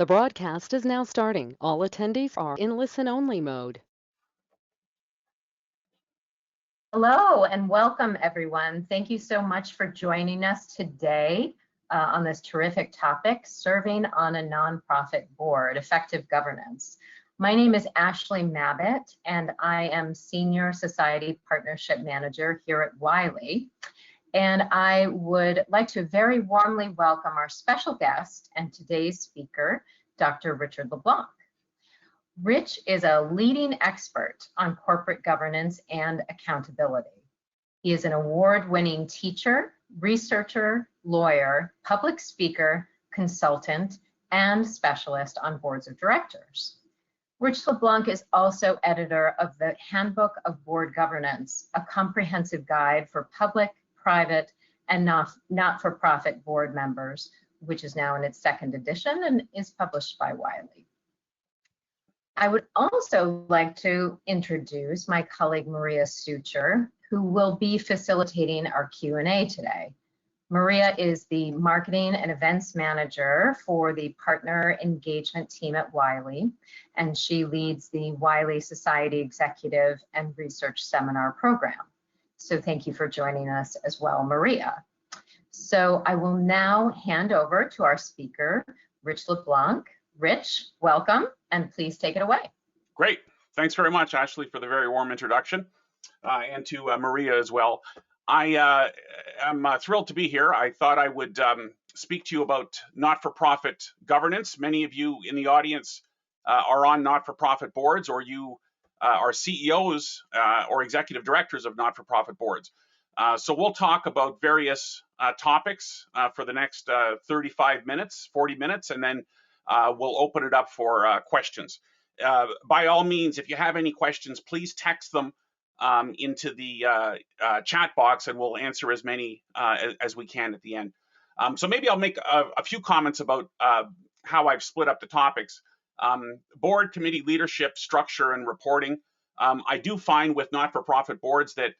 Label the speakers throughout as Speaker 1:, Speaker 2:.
Speaker 1: The broadcast is now starting. All attendees are in listen-only mode.
Speaker 2: Hello and welcome everyone. Thank you so much for joining us today on this terrific topic, serving on a nonprofit board, effective governance. My name is Ashley Mabbitt and I am Senior Society Partnership Manager here at Wiley. And I would like to very warmly welcome our special guest and today's speaker, Dr. Richard Leblanc. Rich is a leading expert on corporate governance and accountability. He is an award-winning teacher, researcher, lawyer, public speaker, consultant, and specialist on boards of directors. Rich Leblanc is also editor of the Handbook of Board Governance, a comprehensive guide for public, private, and not-for-profit board members, which is now in its second edition and is published by Wiley. I would also like to introduce my colleague Maria Sucher, who will be facilitating our Q&A today. Maria is the Marketing and Events Manager for the Partner Engagement Team at Wiley, and she leads the Wiley Society Executive and Research Seminar Program. So thank you for joining us as well, Maria. So I will now hand over to our speaker, Rich Leblanc. Rich, welcome, and please take it away.
Speaker 3: Great. Thanks very much, Ashley, for the very warm introduction, and to Maria as well. I am thrilled to be here. I thought I would speak to you about not-for-profit governance. Many of you in the audience are on not-for-profit boards, or you are CEOs or executive directors of not-for-profit boards. So we'll talk about various topics for the next 35 minutes, 40 minutes, and then we'll open it up for questions. By all means, if you have any questions, please text them into the chat box and we'll answer as many as we can at the end. So maybe I'll make a few comments about how I've split up the topics. Board committee leadership, structure, and reporting. I do find with not-for-profit boards that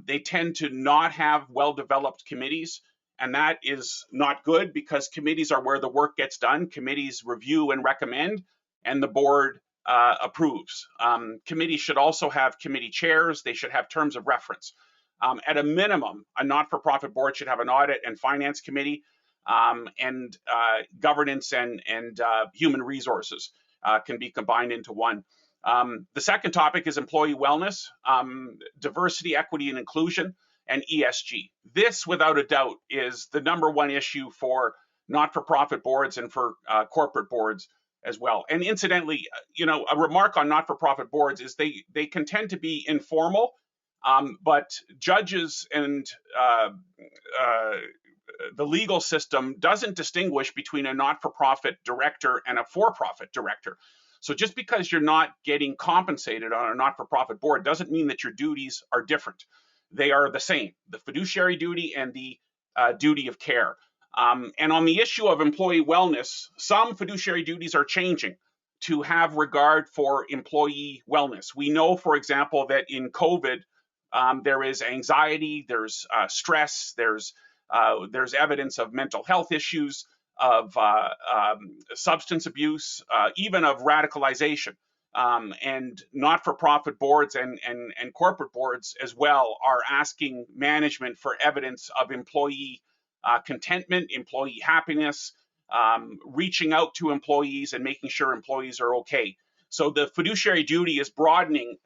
Speaker 3: they tend to not have well-developed committees. And that is not good because committees are where the work gets done. Committees review and recommend, and the board approves. Committees should also have committee chairs. They should have terms of reference. At a minimum, a not-for-profit board should have an audit and finance committee, and governance and human resources can be combined into one. The second topic is employee wellness, diversity, equity, and inclusion, and ESG. This, without a doubt, is the #1 issue for not-for-profit boards and for corporate boards as well. And incidentally, you know, a remark on not-for-profit boards is they can tend to be informal, but judges and the legal system doesn't distinguish between a not-for-profit director and a for-profit director. So just because you're not getting compensated on a not-for-profit board doesn't mean that your duties are different. They are the same, the fiduciary duty and the duty of care. And on the issue of employee wellness, some fiduciary duties are changing to have regard for employee wellness. We know, for example, that in COVID, there is anxiety, there's stress, there's evidence of mental health issues, of substance abuse, even of radicalization. And not-for-profit boards and corporate boards as well are asking management for evidence of employee contentment, employee happiness, reaching out to employees and making sure employees are okay. So the fiduciary duty is broadening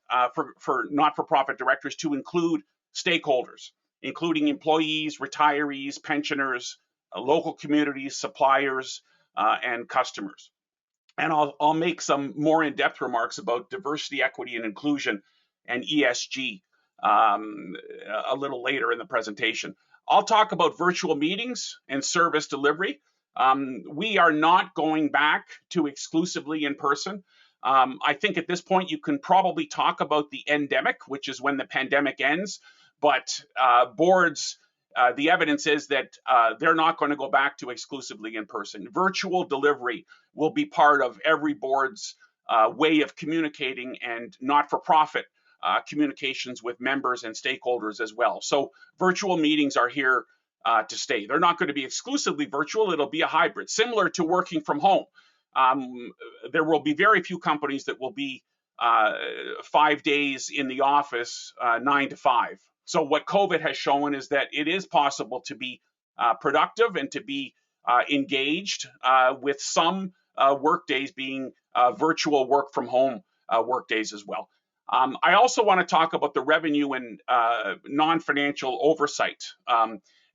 Speaker 3: for not-for-profit directors to include stakeholders, including employees, retirees, pensioners, local communities, suppliers, and customers. And I'll make some more in-depth remarks about diversity, equity, and inclusion and ESG a little later in the presentation. I'll talk about virtual meetings and service delivery. We are not going back to exclusively in person. I think at this point you can probably talk about the endemic, which is when the pandemic ends, but boards, the evidence is that they're not going to go back to exclusively in person. Virtual delivery will be part of every board's way of communicating and not-for-profit communications with members and stakeholders as well. So virtual meetings are here to stay. They're not going to be exclusively virtual. It'll be a hybrid, similar to working from home. there will be very few companies that will be 5 days in the office, 9 to 5. So what COVID has shown is that it is possible to be productive and to be engaged, with some work days being virtual work from home work days as well. I also want to talk about the revenue and non-financial oversight.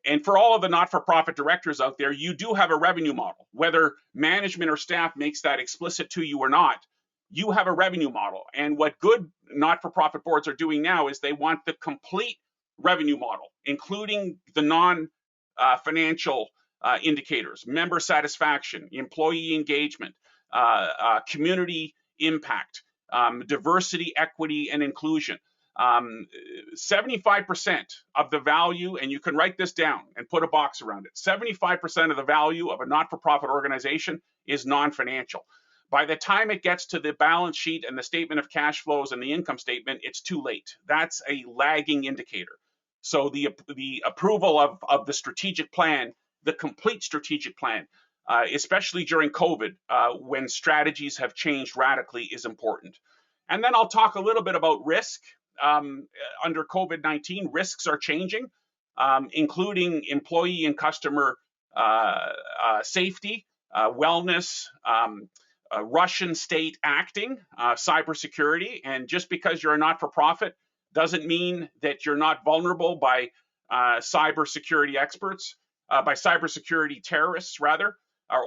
Speaker 3: And for all of the not-for-profit directors out there, you do have a revenue model. Whether management or staff makes that explicit to you or not, you have a revenue model. And what good not-for-profit boards are doing now is they want the complete revenue model, including the non-financial indicators, member satisfaction, employee engagement, community impact, diversity, equity, and inclusion. 75% of the value, and you can write this down and put a box around it, 75% of the value of a not-for-profit organization is non-financial. By the time it gets to the balance sheet and the statement of cash flows and the income statement, it's too late. That's a lagging indicator. So the approval of the strategic plan, the complete strategic plan, especially during COVID, when strategies have changed radically, is important. And then I'll talk a little bit about risk. Under COVID-19, risks are changing, including employee and customer safety, wellness, Russian state acting, cybersecurity. And just because you're a not-for-profit doesn't mean that you're not vulnerable by cybersecurity experts, by cybersecurity terrorists, rather,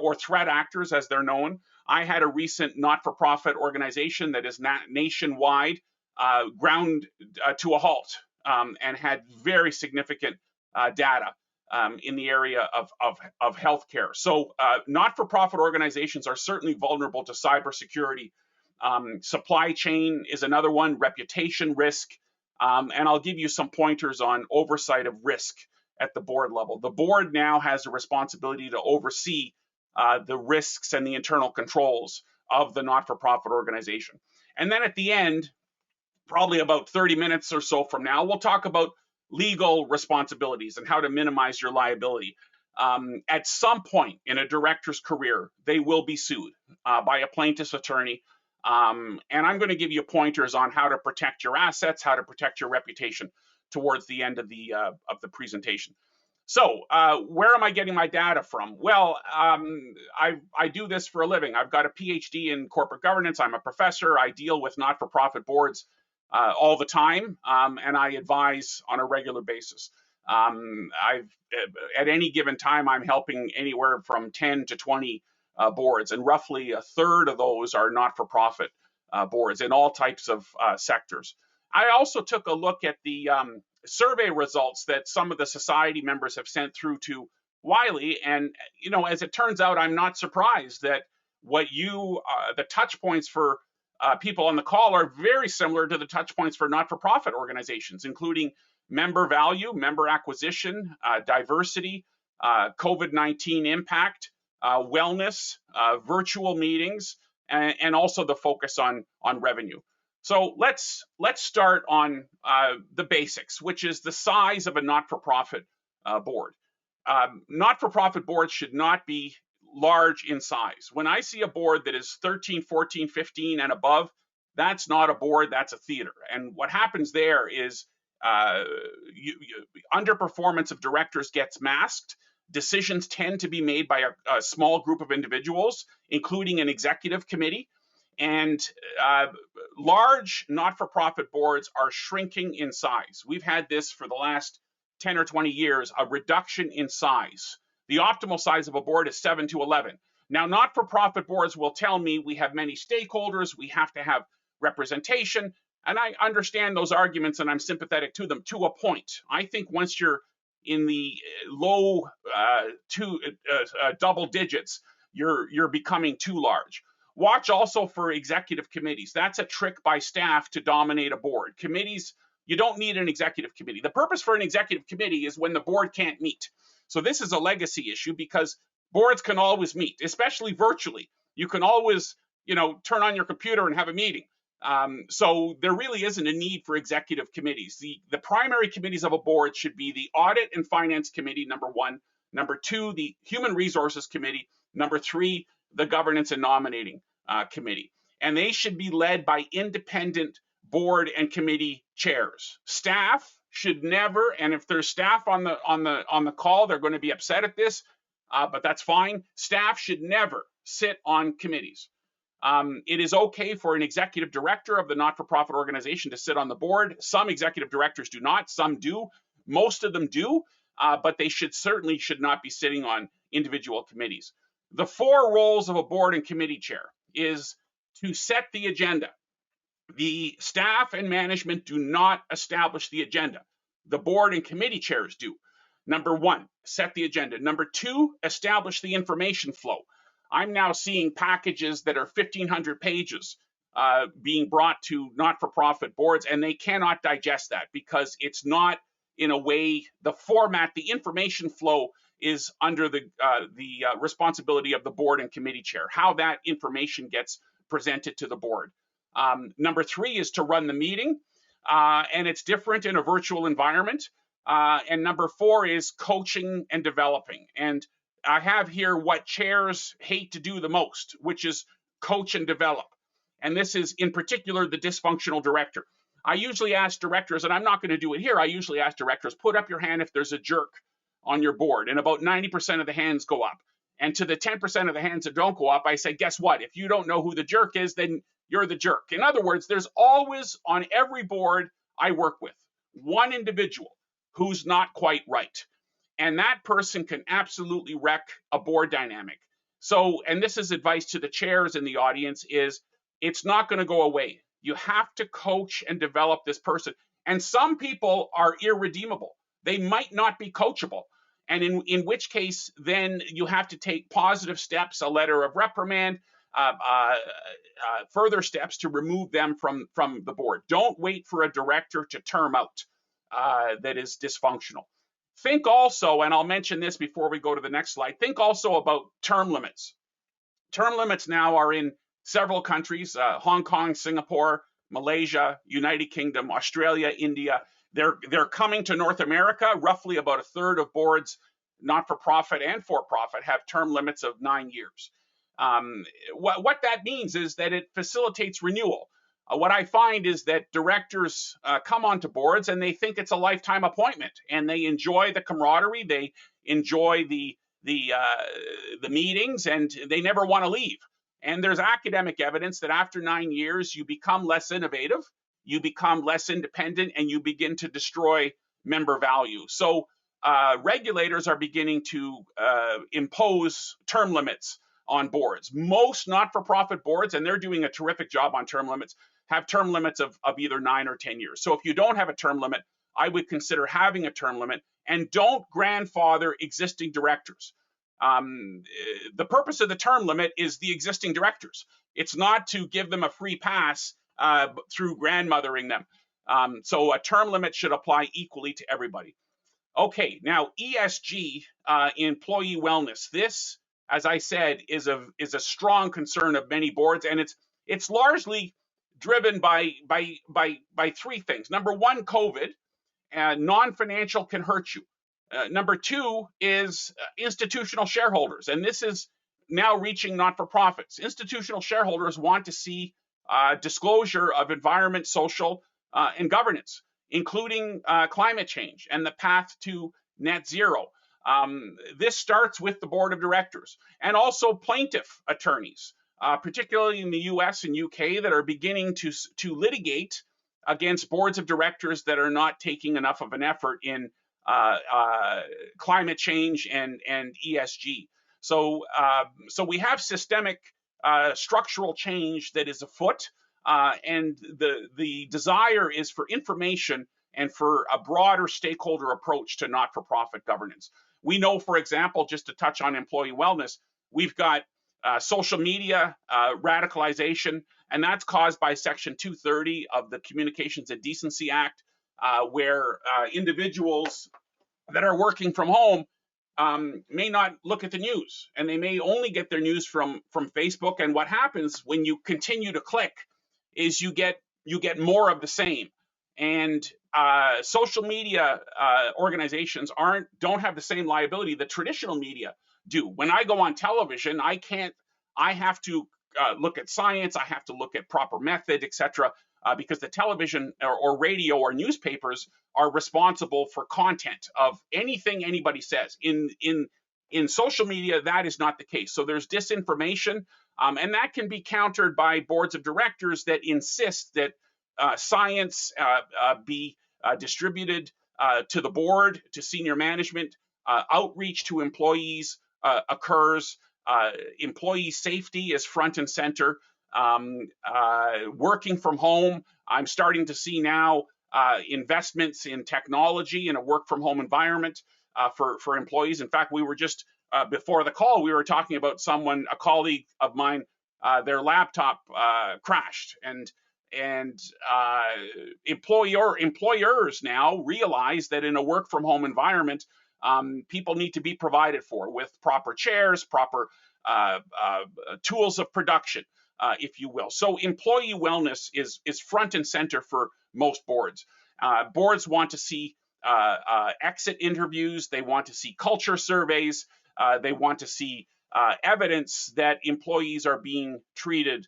Speaker 3: or threat actors, as they're known. I had a recent not-for-profit organization that is nationwide ground to a halt, and had very significant data in the area of healthcare. So not-for-profit organizations are certainly vulnerable to cybersecurity. Supply chain is another one, reputation risk, and I'll give you some pointers on oversight of risk at the board level. The board now has a responsibility to oversee the risks and the internal controls of the not-for-profit organization. And then at the end, probably about 30 minutes or so from now, we'll talk about legal responsibilities and how to minimize your liability. At some point in a director's career, they will be sued by a plaintiff's attorney. And I'm going to give you pointers on how to protect your assets, how to protect your reputation towards the end of the presentation. So where am I getting my data from? Well, I do this for a living. I've got a PhD in corporate governance. I'm a professor. I deal with not-for-profit boards all the time, and I advise on a regular basis. At any given time, I'm helping anywhere from 10 to 20 boards, and roughly a third of those are not-for-profit boards in all types of sectors. I also took a look at the survey results that some of the society members have sent through to Wiley, and as it turns out, I'm not surprised that the touch points for people on the call are very similar to the touch points for not-for-profit organizations, including member value, member acquisition, diversity, COVID-19 impact, wellness, virtual meetings, and also the focus on revenue. So let's start on the basics, which is the size of a not-for-profit board. Not-for-profit boards should not be large in size. When I see a board that is 13, 14, 15 and above, that's not a board, that's a theater. And what happens there is underperformance of directors gets masked. Decisions tend to be made by a small group of individuals, including an executive committee. And large not-for-profit boards are shrinking in size. We've had this for the last 10 or 20 years, a reduction in size. The optimal size of a board is 7 to 11. Now, not-for-profit boards will tell me we have many stakeholders, we have to have representation, and I understand those arguments and I'm sympathetic to them to a point. I think once you're in the low double digits, you're becoming too large. Watch also for executive committees. That's a trick by staff to dominate a board. Committees, you don't need an executive committee. The purpose for an executive committee is when the board can't meet. So this is a legacy issue because boards can always meet, especially virtually. You can always, turn on your computer and have a meeting. So there really isn't a need for executive committees. The primary committees of a board should be the Audit and Finance Committee, number one. Number two, the Human Resources Committee. Number three, the governance and nominating committee. And they should be led by independent board and committee chairs. Staff should never, and if there's staff on the call, they're going to be upset at this, but that's fine. Staff should never sit on committees. It is okay for an executive director of the not-for-profit organization to sit on the board. Some executive directors do not, some do. Most of them do, but they certainly should not be sitting on individual committees. The 4 roles of a board and committee chair is to set the agenda. The staff and management do not establish the agenda. The board and committee chairs do. Number 1, set the agenda. Number 2, establish the information flow. I'm now seeing packages that are 1,500 pages being brought to not-for-profit boards, and they cannot digest that because it's not, in a way, the format, the information flow is under the responsibility of the board and committee chair, how that information gets presented to the board. Number 3 is to run the meeting, and it's different in a virtual environment. And number 4 is coaching and developing. And I have here what chairs hate to do the most, which is coach and develop. And this is in particular the dysfunctional director. I usually ask directors, and I'm not going to do it here, I usually ask directors, put up your hand if there's a jerk on your board. And about 90% of the hands go up. And to the 10% of the hands that don't go up, I say, guess what? If you don't know who the jerk is, then you're the jerk. In other words, there's always on every board I work with one individual who's not quite right. And that person can absolutely wreck a board dynamic. So, and this is advice to the chairs in the audience, is it's not going to go away. You have to coach and develop this person. And some people are irredeemable. They might not be coachable. And in which case, then you have to take positive steps, a letter of reprimand, further steps to remove them from the board. Don't wait for a director to term out that is dysfunctional. Think also, and I'll mention this before we go to the next slide, think also about term limits. Term limits now are in several countries, Hong Kong, Singapore, Malaysia, United Kingdom, Australia, India. They're coming to North America. Roughly about a third of boards, not-for-profit and for-profit, have term limits of 9 years. What that means is that it facilitates renewal. What I find is that directors come onto boards and they think it's a lifetime appointment, and they enjoy the camaraderie, they enjoy the meetings, and they never want to leave. And there's academic evidence that after 9 years, you become less innovative, you become less independent, and you begin to destroy member value. So regulators are beginning to impose term limits on boards. Most not-for-profit boards, and they're doing a terrific job on term limits, have term limits of either 9 or 10 years. So if you don't have a term limit, I would consider having a term limit, and don't grandfather existing directors. The purpose of the term limit is the existing directors. It's not to give them a free pass through grandmothering them. So a term limit should apply equally to everybody. Okay, now ESG, employee wellness. This, as I said, is a strong concern of many boards, and it's largely driven by 3 things. Number 1, COVID. Non-financial can hurt you. Number 2 is institutional shareholders, and this is now reaching not-for-profits. Institutional shareholders want to see disclosure of environment, social, and governance, including climate change and the path to net zero. This starts with the board of directors and also plaintiff attorneys, particularly in the US and UK, that are beginning to litigate against boards of directors that are not taking enough of an effort in climate change and ESG. So we have systemic structural change that is afoot, and the desire is for information and for a broader stakeholder approach to not-for-profit governance. We know, for example, just to touch on employee wellness, we've got social media radicalization, and that's caused by Section 230 of the Communications and Decency Act, where individuals that are working from home may not look at the news, and they may only get their news from Facebook. And what happens when you continue to click is you get more of the same. And social media organizations don't have the same liability that traditional media do. When I go on television, I can't I have to look at science, I have to look at proper method, etc., because the television or radio or newspapers are responsible for content of anything anybody says. In social media, that is not the case. So there's disinformation, and that can be countered by boards of directors that insist that science be distributed to the board, to senior management. Outreach to employees occurs. Employee safety is front and center. Working from home, I'm starting to see now investments in technology in a work from home environment for employees. In fact, we were just before the call, we were talking about a colleague of mine, their laptop crashed, and employers now realize that in a work from home environment, people need to be provided for with proper chairs, proper tools of production, if you will. So employee wellness is front and center for most boards. Boards want to see exit interviews. They want to see culture surveys. They want to see evidence that employees are being treated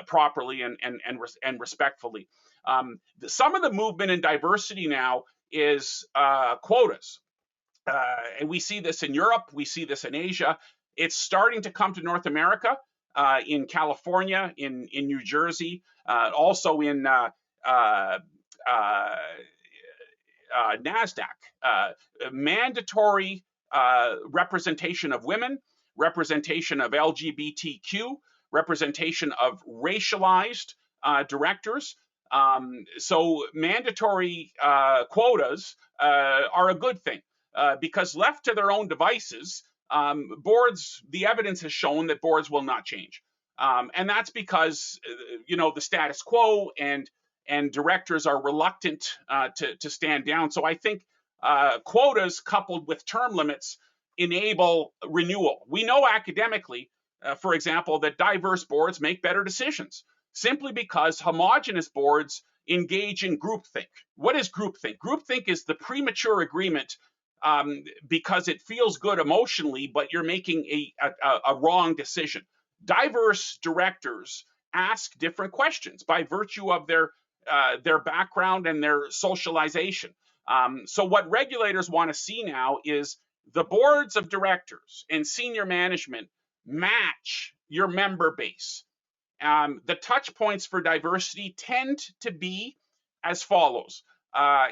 Speaker 3: properly and respectfully. Some of the movement in diversity now is quotas. And we see this in Europe, we see this in Asia. It's starting to come to North America, in California, in New Jersey, also in NASDAQ. Mandatory representation of women, representation of LGBTQ, representation of racialized directors. So mandatory quotas are a good thing. Because left to their own devices, boards, the evidence has shown that boards will not change. And that's because, the status quo and directors are reluctant to stand down. So I think quotas coupled with term limits enable renewal. We know academically, for example, that diverse boards make better decisions simply because homogenous boards engage in groupthink. What is groupthink? Groupthink is the premature agreement because it feels good emotionally, but you're making a wrong decision. Diverse directors ask different questions by virtue of their background and their socialization. So what regulators want to see now is the boards of directors and senior management match your member base. The touch points for diversity tend to be as follows,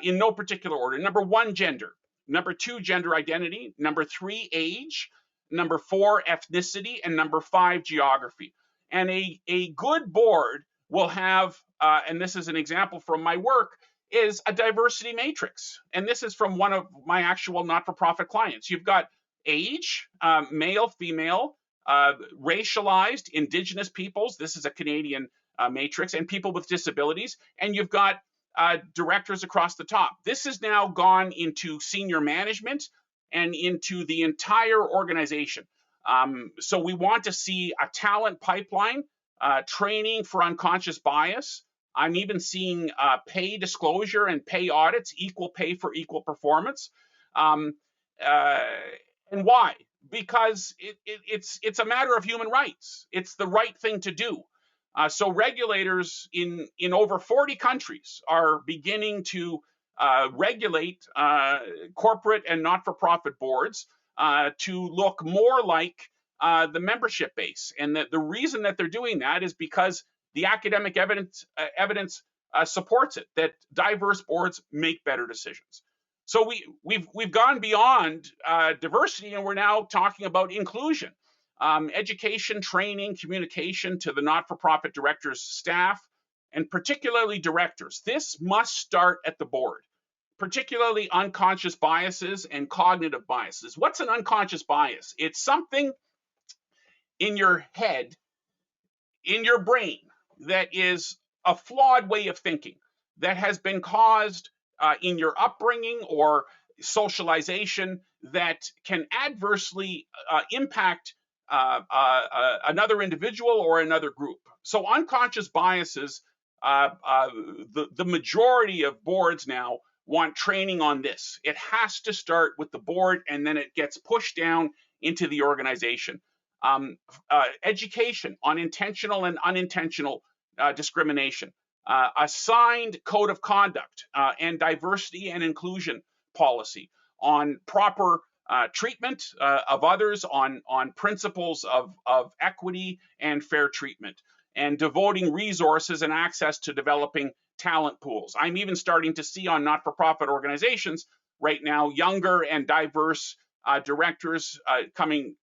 Speaker 3: in no particular order. Number 1, gender. Number 2, gender identity. Number 3, age. Number 4, ethnicity. And number 5, geography. And a good board will have, and this is an example from my work, is a diversity matrix. And this is from one of my actual not-for-profit clients. You've got age, male, female, racialized, indigenous peoples. This is a Canadian matrix, and people with disabilities. And you've got directors across the top. This has now gone into senior management and into the entire organization. So we want to see a talent pipeline, training for unconscious bias. I'm even seeing pay disclosure and pay audits, equal pay for equal performance. And why? Because it's a matter of human rights. It's the right thing to do. So regulators in over 40 countries are beginning to regulate corporate and not-for-profit boards to look more like the membership base. And the reason that they're doing that is because the academic evidence supports it, that diverse boards make better decisions. So we've gone beyond diversity, and we're now talking about inclusion. Education, training, communication to the not-for-profit directors' staff, and particularly directors. This must start at the board, particularly unconscious biases and cognitive biases. What's an unconscious bias? It's something in your head, in your brain, that is a flawed way of thinking that has been caused in your upbringing or socialization that can adversely impact another individual or another group. So unconscious biases, the majority of boards now want training on this. It has to start with the board, and then it gets pushed down into the organization. education on intentional and unintentional discrimination, a signed code of conduct and diversity and inclusion policy on proper treatment of others, on principles of equity and fair treatment, and devoting resources and access to developing talent pools. I'm even starting to see on not-for-profit organizations right now younger and diverse directors coming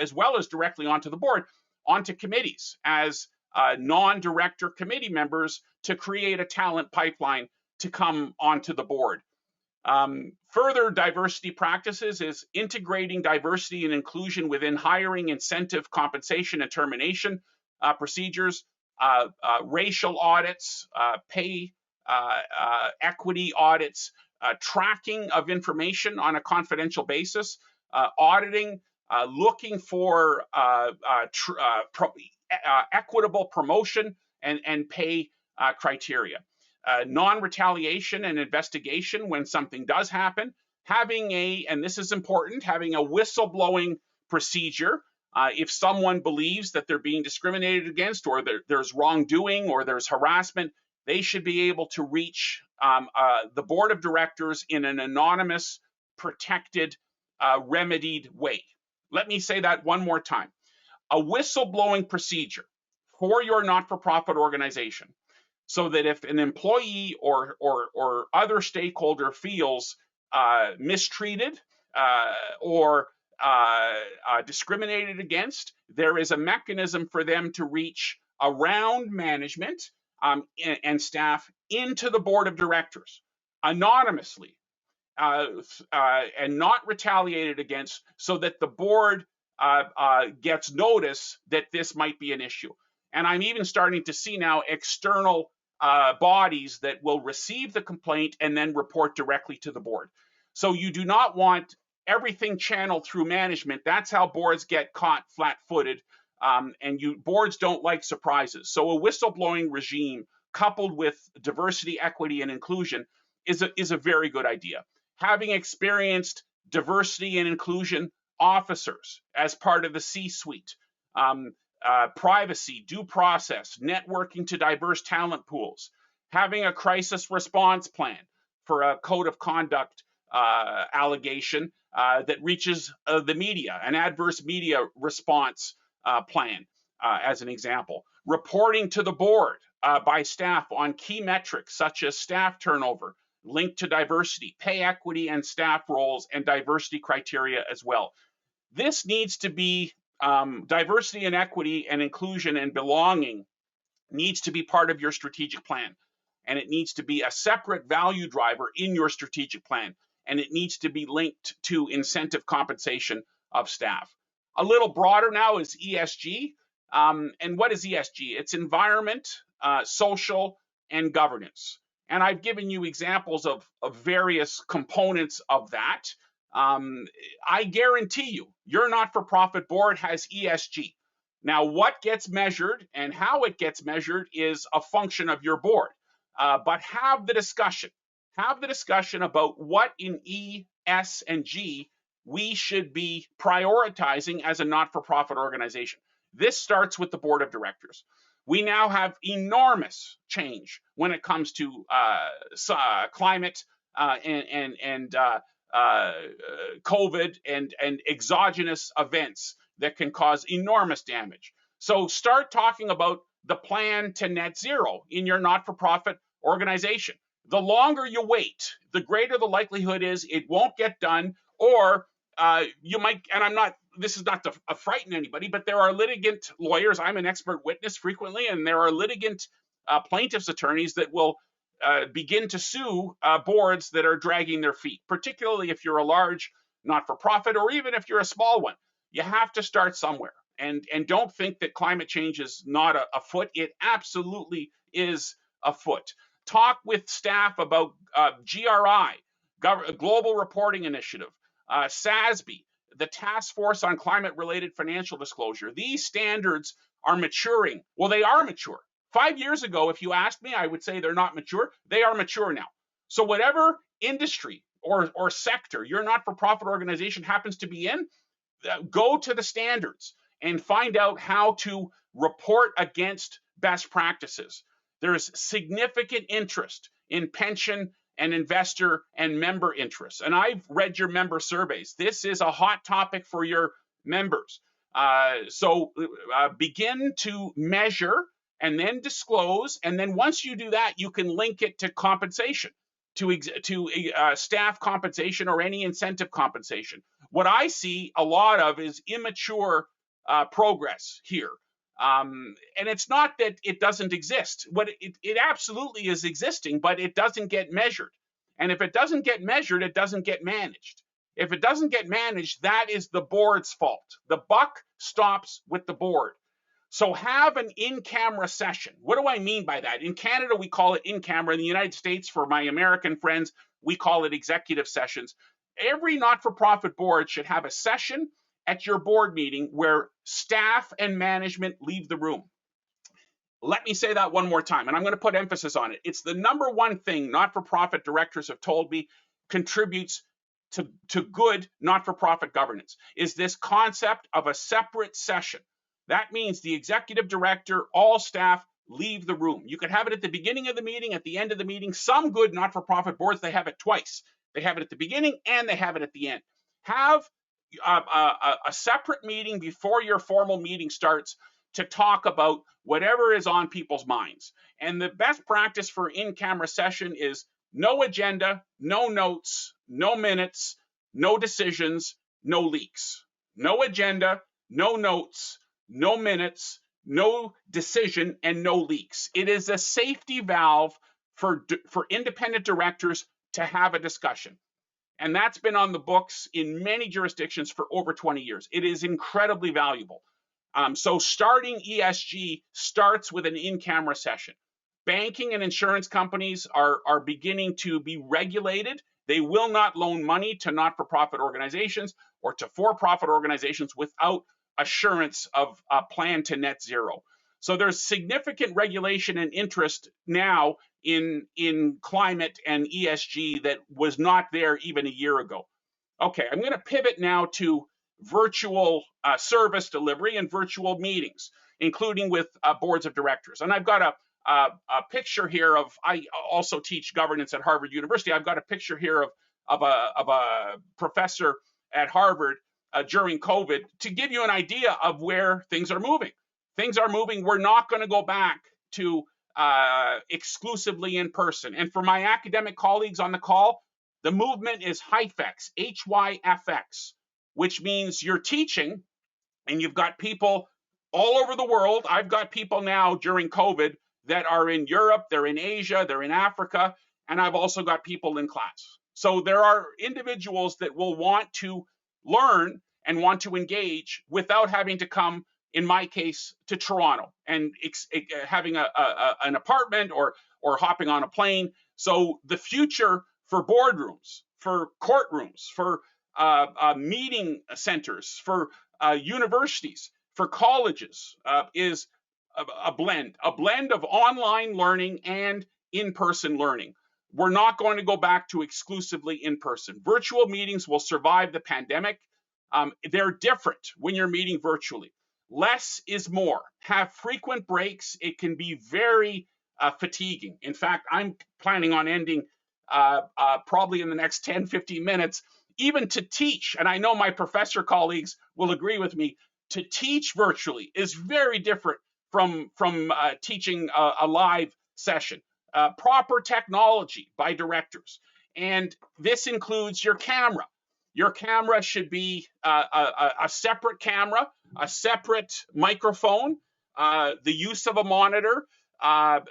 Speaker 3: as well as directly onto the board, onto committees as non-director committee members to create a talent pipeline to come onto the board. Further diversity practices is integrating diversity and inclusion within hiring, incentive, compensation, and termination procedures, racial audits, pay equity audits, tracking of information on a confidential basis, auditing, looking for equitable promotion and pay criteria. Non-retaliation and investigation when something does happen, having and this is important, having a whistleblowing procedure if someone believes that they're being discriminated against, or there's wrongdoing, or there's harassment. They should be able to reach the board of directors in an anonymous, protected, remedied way. Let me say that one more time. A whistleblowing procedure for your not-for-profit organization, so that if an employee or other stakeholder feels mistreated or discriminated against, there is a mechanism for them to reach around management and staff into the board of directors anonymously and not retaliated against, so that the board gets notice that this might be an issue. And I'm even starting to see now external bodies that will receive the complaint and then report directly to the board. So you do not want everything channeled through management. That's how boards get caught flat-footed, and boards don't like surprises. So a whistleblowing regime coupled with diversity, equity, and inclusion is a very good idea. Having experienced diversity and inclusion officers as part of the C-suite, privacy, due process, networking to diverse talent pools, having a crisis response plan for a code of conduct allegation that reaches the media, an adverse media response plan, as an example, reporting to the board by staff on key metrics such as staff turnover, linked to diversity, pay equity and staff roles, and diversity criteria as well. This needs to be diversity and equity and inclusion and belonging needs to be part of your strategic plan. And it needs to be a separate value driver in your strategic plan. And it needs to be linked to incentive compensation of staff. A little broader now is ESG. And what is ESG? It's environment, social, and governance. And I've given you examples of various components of that. I guarantee you, your not-for-profit board has ESG. Now, what gets measured and how it gets measured is a function of your board. But have the discussion. Have the discussion about what in E, S, and G we should be prioritizing as a not-for-profit organization. This starts with the board of directors. We now have enormous change when it comes to climate and COVID and exogenous events that can cause enormous damage. So start talking about the plan to net zero in your not-for-profit organization. The longer you wait, the greater the likelihood is it won't get done, or you might, and this is not to frighten anybody, but there are litigant lawyers. I'm an expert witness frequently, and there are litigant plaintiffs' attorneys that will begin to sue boards that are dragging their feet, particularly if you're a large not-for-profit or even if you're a small one. You have to start somewhere. And don't think that climate change is not afoot. It absolutely is afoot. Talk with staff about GRI, Global Reporting Initiative, SASB, the Task Force on Climate-Related Financial Disclosure. These standards are maturing. Well, they are mature. 5 years ago, if you asked me, I would say they're not mature. They are mature now. So whatever industry or sector your not-for-profit organization happens to be in, go to the standards and find out how to report against best practices. There's significant interest in pension and investor and member interests. And I've read your member surveys. This is a hot topic for your members. So begin to measure and then disclose. And then once you do that, you can link it to compensation, to staff compensation or any incentive compensation. What I see a lot of is immature progress here. And it's not that it doesn't exist. It absolutely is existing, but it doesn't get measured. And if it doesn't get measured, it doesn't get managed. If it doesn't get managed, that is the board's fault. The buck stops with the board. So have an in-camera session. What do I mean by that? In Canada, we call it in-camera. In the United States, for my American friends, we call it executive sessions. Every not-for-profit board should have a session at your board meeting where staff and management leave the room. Let me say that one more time, and I'm going to put emphasis on it. It's the number one thing not-for-profit directors have told me contributes to good not-for-profit governance, is this concept of a separate session. That means the executive director, all staff leave the room. You could have it at the beginning of the meeting, at the end of the meeting. Some good not-for-profit boards, they have it twice. They have it at the beginning and they have it at the end. Have a separate meeting before your formal meeting starts to talk about whatever is on people's minds. And the best practice for in-camera session is no agenda, no notes, no minutes, no decisions, no leaks. No agenda, no notes, no minutes, no decision, and no leaks. It is a safety valve for independent directors to have a discussion. And that's been on the books in many jurisdictions for over 20 years. It is incredibly valuable. So starting ESG starts with an in-camera session. Banking and insurance companies are beginning to be regulated. They will not loan money to not-for-profit organizations or to for-profit organizations without assurance of a plan to net zero. So there's significant regulation and interest now in climate and ESG that was not there even a year ago. Okay, I'm going to pivot now to virtual service delivery and virtual meetings, including with boards of directors. And I've got a picture here of, I also teach governance at Harvard University. I've got a picture here of a professor at Harvard during COVID to give you an idea of where things are moving. Things are moving. We're not going to go back to exclusively in person. And for my academic colleagues on the call, the movement is HYFX, H-Y-F-X, which means you're teaching and you've got people all over the world. I've got people now during COVID that are in Europe, they're in Asia, they're in Africa, and I've also got people in class. So there are individuals that will want to learn and want to engage without having to come, in my case, to Toronto and having an apartment or hopping on a plane. So the future for boardrooms, for courtrooms, for meeting centers, for universities, for colleges is a blend of online learning and in-person learning. We're not going to go back to exclusively in-person. Virtual meetings will survive the pandemic. They're different when you're meeting virtually. Less is more. Have frequent breaks. It can be very fatiguing. In fact, I'm planning on ending probably in the next 10, 15 minutes, even to teach. And I know my professor colleagues will agree with me, to teach virtually is very different from teaching a live session. Proper technology by directors. And this includes your camera. Your camera should be a separate camera, a separate microphone, the use of a monitor, a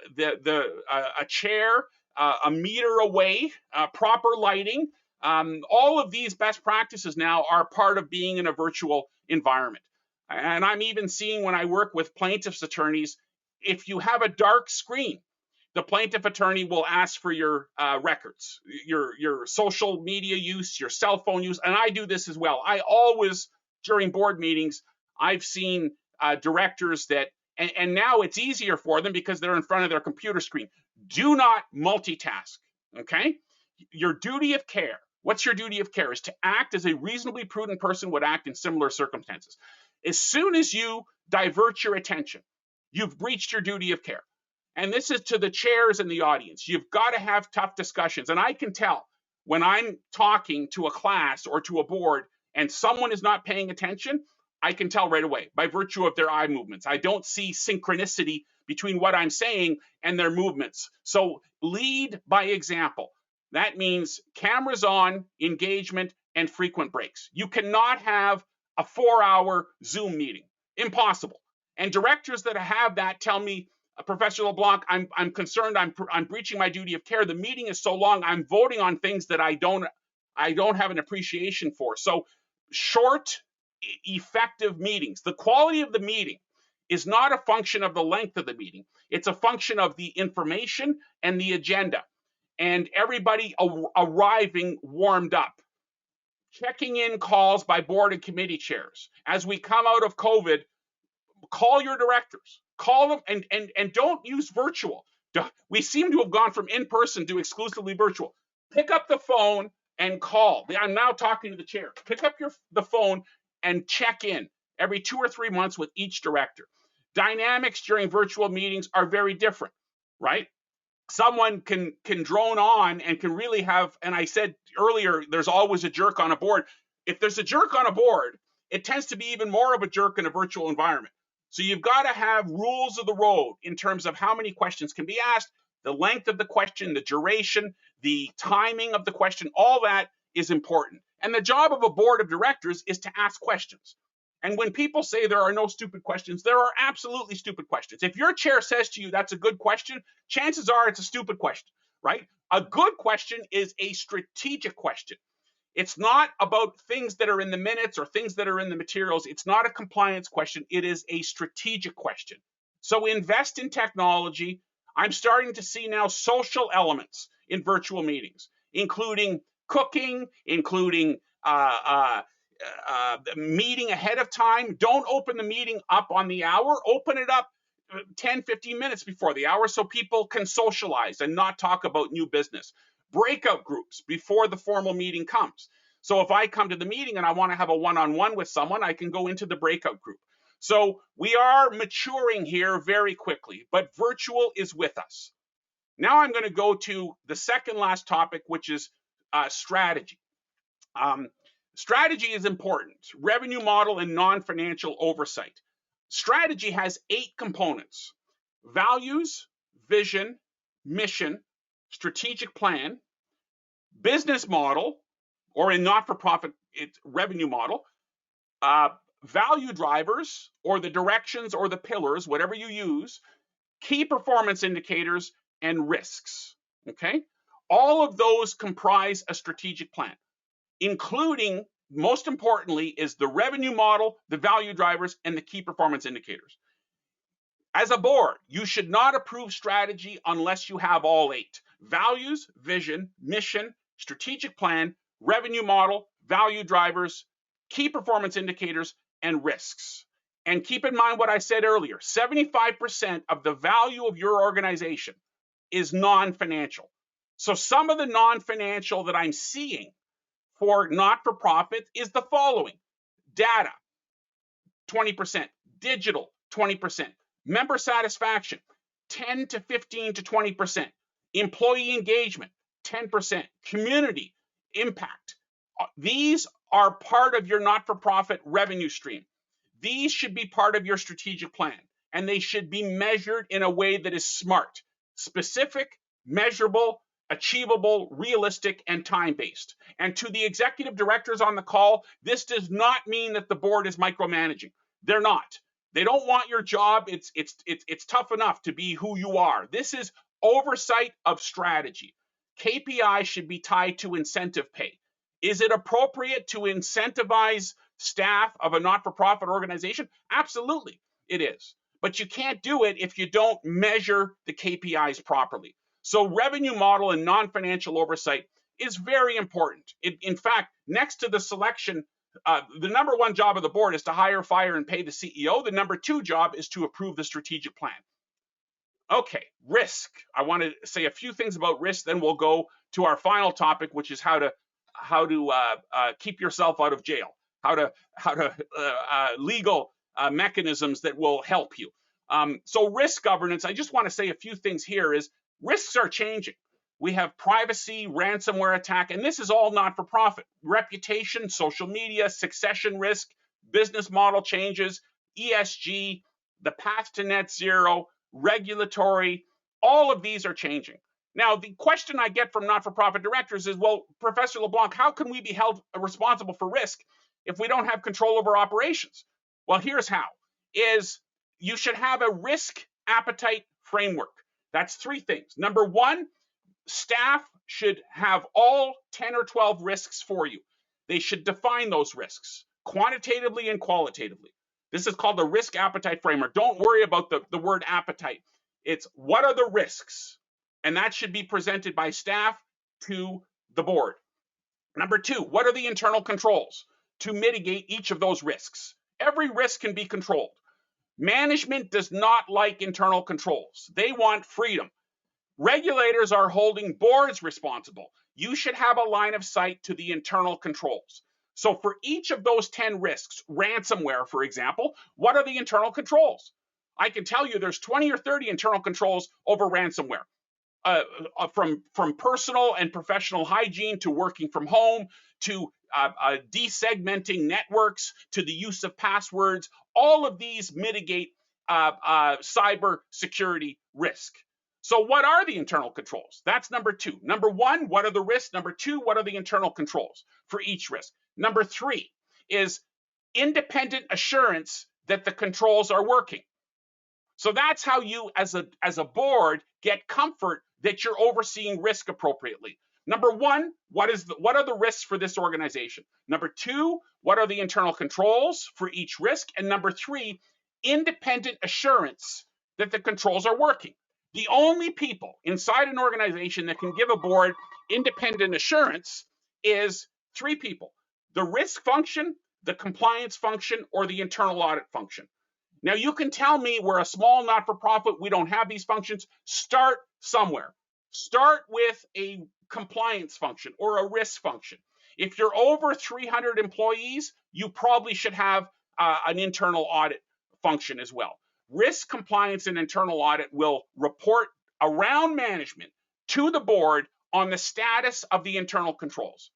Speaker 3: chair, a meter away, proper lighting. All of these best practices now are part of being in a virtual environment. And I'm even seeing when I work with plaintiffs' attorneys, if you have a dark screen, the plaintiff attorney will ask for your records, your social media use, your cell phone use, and I do this as well. I always, during board meetings, I've seen directors that, and now it's easier for them because they're in front of their computer screen. Do not multitask, okay? Your duty of care, what's your duty of care? Is to act as a reasonably prudent person would act in similar circumstances. As soon as you divert your attention, you've breached your duty of care. And this is to the chairs and the audience. You've got to have tough discussions. And I can tell when I'm talking to a class or to a board and someone is not paying attention, I can tell right away by virtue of their eye movements. I don't see synchronicity between what I'm saying and their movements. So lead by example. That means cameras on, engagement, and frequent breaks. You cannot have a 4-hour Zoom meeting. Impossible. And directors that have that tell me, Professor Leblanc, I'm concerned I'm breaching my duty of care. The meeting is so long, I'm voting on things that I don't have an appreciation for. So short, effective meetings. The quality of the meeting is not a function of the length of the meeting. It's a function of the information and the agenda and everybody arriving warmed up. Checking in calls by board and committee chairs. As we come out of COVID, call your directors, call them, and don't use virtual. We seem to have gone from in-person to exclusively virtual. Pick up the phone and call. I'm now talking to the chair. Pick up the phone and check in every 2 or 3 months with each director. Dynamics during virtual meetings are very different, right? Someone can drone on and can really have, and I said earlier, there's always a jerk on a board. If there's a jerk on a board, it tends to be even more of a jerk in a virtual environment. So you've got to have rules of the road in terms of how many questions can be asked, the length of the question, the duration, the timing of the question, all that is important. And the job of a board of directors is to ask questions. And when people say there are no stupid questions, there are absolutely stupid questions. If your chair says to you, that's a good question, chances are it's a stupid question, right? A good question is a strategic question. It's not about things that are in the minutes or things that are in the materials. It's not a compliance question. It is a strategic question. So invest in technology. I'm starting to see now social elements in virtual meetings, including cooking, including meeting ahead of time. Don't open the meeting up on the hour. Open it up 10, 15 minutes before the hour so people can socialize and not talk about new business. Breakout groups before the formal meeting comes. So if I come to the meeting and I want to have a one-on-one with someone, I can go into the breakout group. So we are maturing here very quickly, but virtual is with us. Now I'm going to go to the second last topic, which is strategy. Strategy is important. Revenue model and non-financial oversight. Strategy has 8 components: values, vision, mission, strategic plan, business model, or in not-for-profit, it's revenue model, value drivers, or the directions or the pillars, whatever you use, key performance indicators, and risks, okay? All of those comprise a strategic plan, including, most importantly, is the revenue model, the value drivers, and the key performance indicators. As a board, you should not approve strategy unless you have all 8: values, vision, mission, strategic plan, revenue model, value drivers, key performance indicators, and risks. And keep in mind what I said earlier, 75% of the value of your organization is non-financial. So some of the non-financial that I'm seeing for not-for-profit is the following: data, 20%, digital, 20%, member satisfaction, 10 to 15 to 20%, employee engagement, 10%, community impact. These are part of your not-for-profit revenue stream. These should be part of your strategic plan, and they should be measured in a way that is smart, specific, measurable, achievable, realistic, and time-based. And to the executive directors on the call, this does not mean that the board is micromanaging. They're not. They don't want your job. It's tough enough to be who you are. This is oversight of strategy. KPI should be tied to incentive pay. Is it appropriate to incentivize staff of a not-for-profit organization? Absolutely, it is. But you can't do it if you don't measure the KPIs properly. So revenue model and non-financial oversight is very important. In fact, next to the selection, the number 1 job of the board is to hire, fire, and pay the CEO. The number 2 job is to approve the strategic plan. Okay, risk. I want to say a few things about risk, then we'll go to our final topic, which is how to keep yourself out of jail. legal mechanisms that will help you. So risk governance, I just want to say a few things here is risks are changing. We have privacy, ransomware attack, and this is all not for profit. Reputation, social media, succession risk, business model changes, ESG, the path to net zero, regulatory, all of these are changing. Now, the question I get from not-for-profit directors is, well, Professor Leblanc, how can we be held responsible for risk if we don't have control over operations? Well, here's how, is you should have a risk appetite framework. That's three things. Number one, staff should have all 10 or 12 risks for you. They should define those risks quantitatively and qualitatively. This is called the risk appetite framework. Don't worry about the word appetite. It's what are the risks? And that should be presented by staff to the board. Number two, what are the internal controls to mitigate each of those risks? Every risk can be controlled. Management does not like internal controls. They want freedom. Regulators are holding boards responsible. You should have a line of sight to the internal controls. So for each of those 10 risks, ransomware, for example, what are the internal controls? I can tell you there's 20 or 30 internal controls over ransomware. From personal and professional hygiene to working from home to desegmenting networks to the use of passwords, all of these mitigate cyber security risk. So what are the internal controls? That's number two. Number one, what are the risks? Number two, what are the internal controls for each risk? Number three is independent assurance that the controls are working. So that's how you, as a board, get comfort that you're overseeing risk appropriately. Number one, what are the risks for this organization? Number two, what are the internal controls for each risk? And number three, independent assurance that the controls are working. The only people inside an organization that can give a board independent assurance is three people: the risk function, the compliance function, or the internal audit function. Now, you can tell me we're a small not-for-profit, we don't have these functions. Start somewhere. Start with a compliance function or a risk function. If you're over 300 employees, you probably should have an internal audit function as well. Risk, compliance, and internal audit will report around management to the board on the status of the internal controls.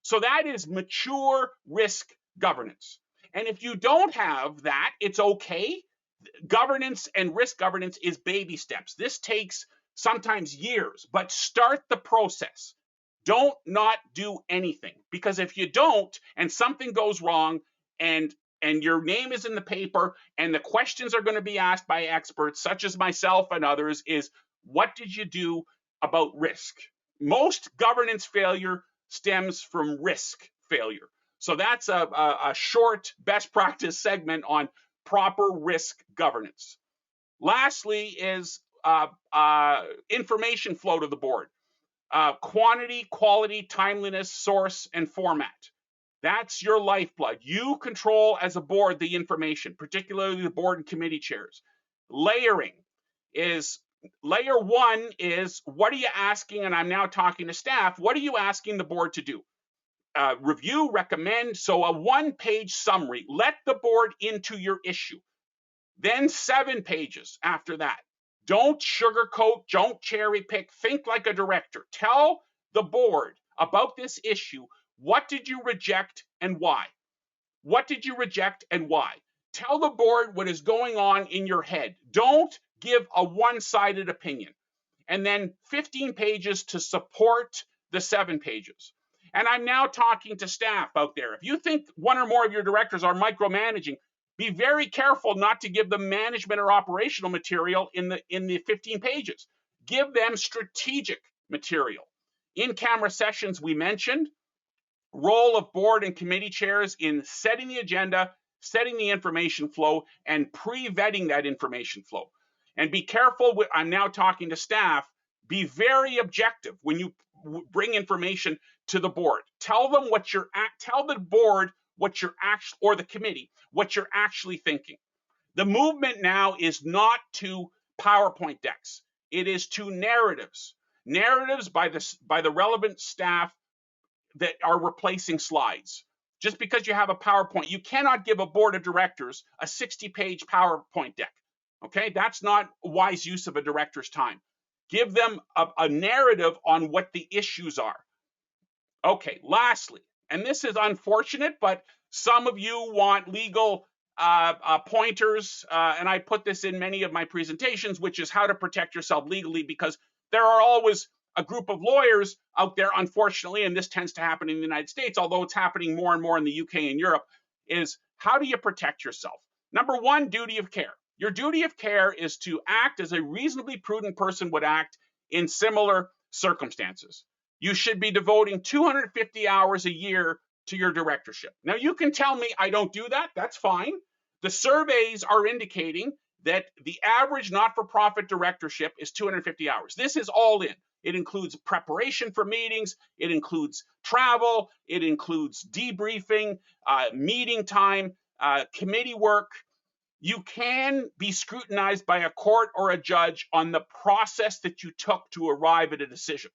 Speaker 3: So that is mature risk governance. And if you don't have that, it's okay. Governance and risk governance is baby steps. This takes sometimes years, but start the process. Don't not do anything, because if you don't and something goes wrong and your name is in the paper and the questions are going to be asked by experts such as myself and others is, what did you do about risk? Most governance failure stems from risk failure. So that's a short best practice segment on proper risk governance. Lastly is information flow to the board. Quantity, quality, timeliness, source, and format. That's your lifeblood. You control as a board the information, particularly the board and committee chairs. Layering is, layer one is, what are you asking, and I'm now talking to staff, what are you asking the board to do? Review, recommend, so a one-page summary. Let the board into your issue. Then 7 pages after that. Don't sugarcoat, don't cherry pick, think like a director. Tell the board about this issue. What did you reject and why? What did you reject and why? Tell the board what is going on in your head. Don't give a one-sided opinion. And then 15 pages to support the 7 pages. And I'm now talking to staff out there. If you think one or more of your directors are micromanaging, be very careful not to give them management or operational material in the 15 pages. Give them strategic material. In-camera sessions we mentioned. Role of board and committee chairs in setting the agenda, setting the information flow, and pre-vetting that information flow. And be careful, I'm now talking to staff, be very objective when you bring information to the board. Tell them what you're tell the board what you're actually, or the committee, what you're actually thinking. The movement now is not to PowerPoint decks. It is to narratives. Narratives by the relevant staff that are replacing slides. just because you have a PowerPoint. You cannot give a board of directors a 60-page PowerPoint deck. Okay, that's not wise use of a director's time. Give them a narrative on what the issues are. Okay, lastly, and this is unfortunate, but some of you want legal pointers, and I put this in many of my presentations, which is how to protect yourself legally, because there are always a group of lawyers out there, unfortunately, and this tends to happen in the United States, although it's happening more and more in the UK and Europe, is how do you protect yourself? Number one, duty of care. Your duty of care is to act as a reasonably prudent person would act in similar circumstances. You should be devoting 250 hours a year to your directorship. Now, you can tell me I don't do that. That's fine. The surveys are indicating that the average not-for-profit directorship is 250 hours. This is all in. It includes preparation for meetings. It includes travel. It includes debriefing, meeting time, committee work. You can be scrutinized by a court or a judge on the process that you took to arrive at a decision.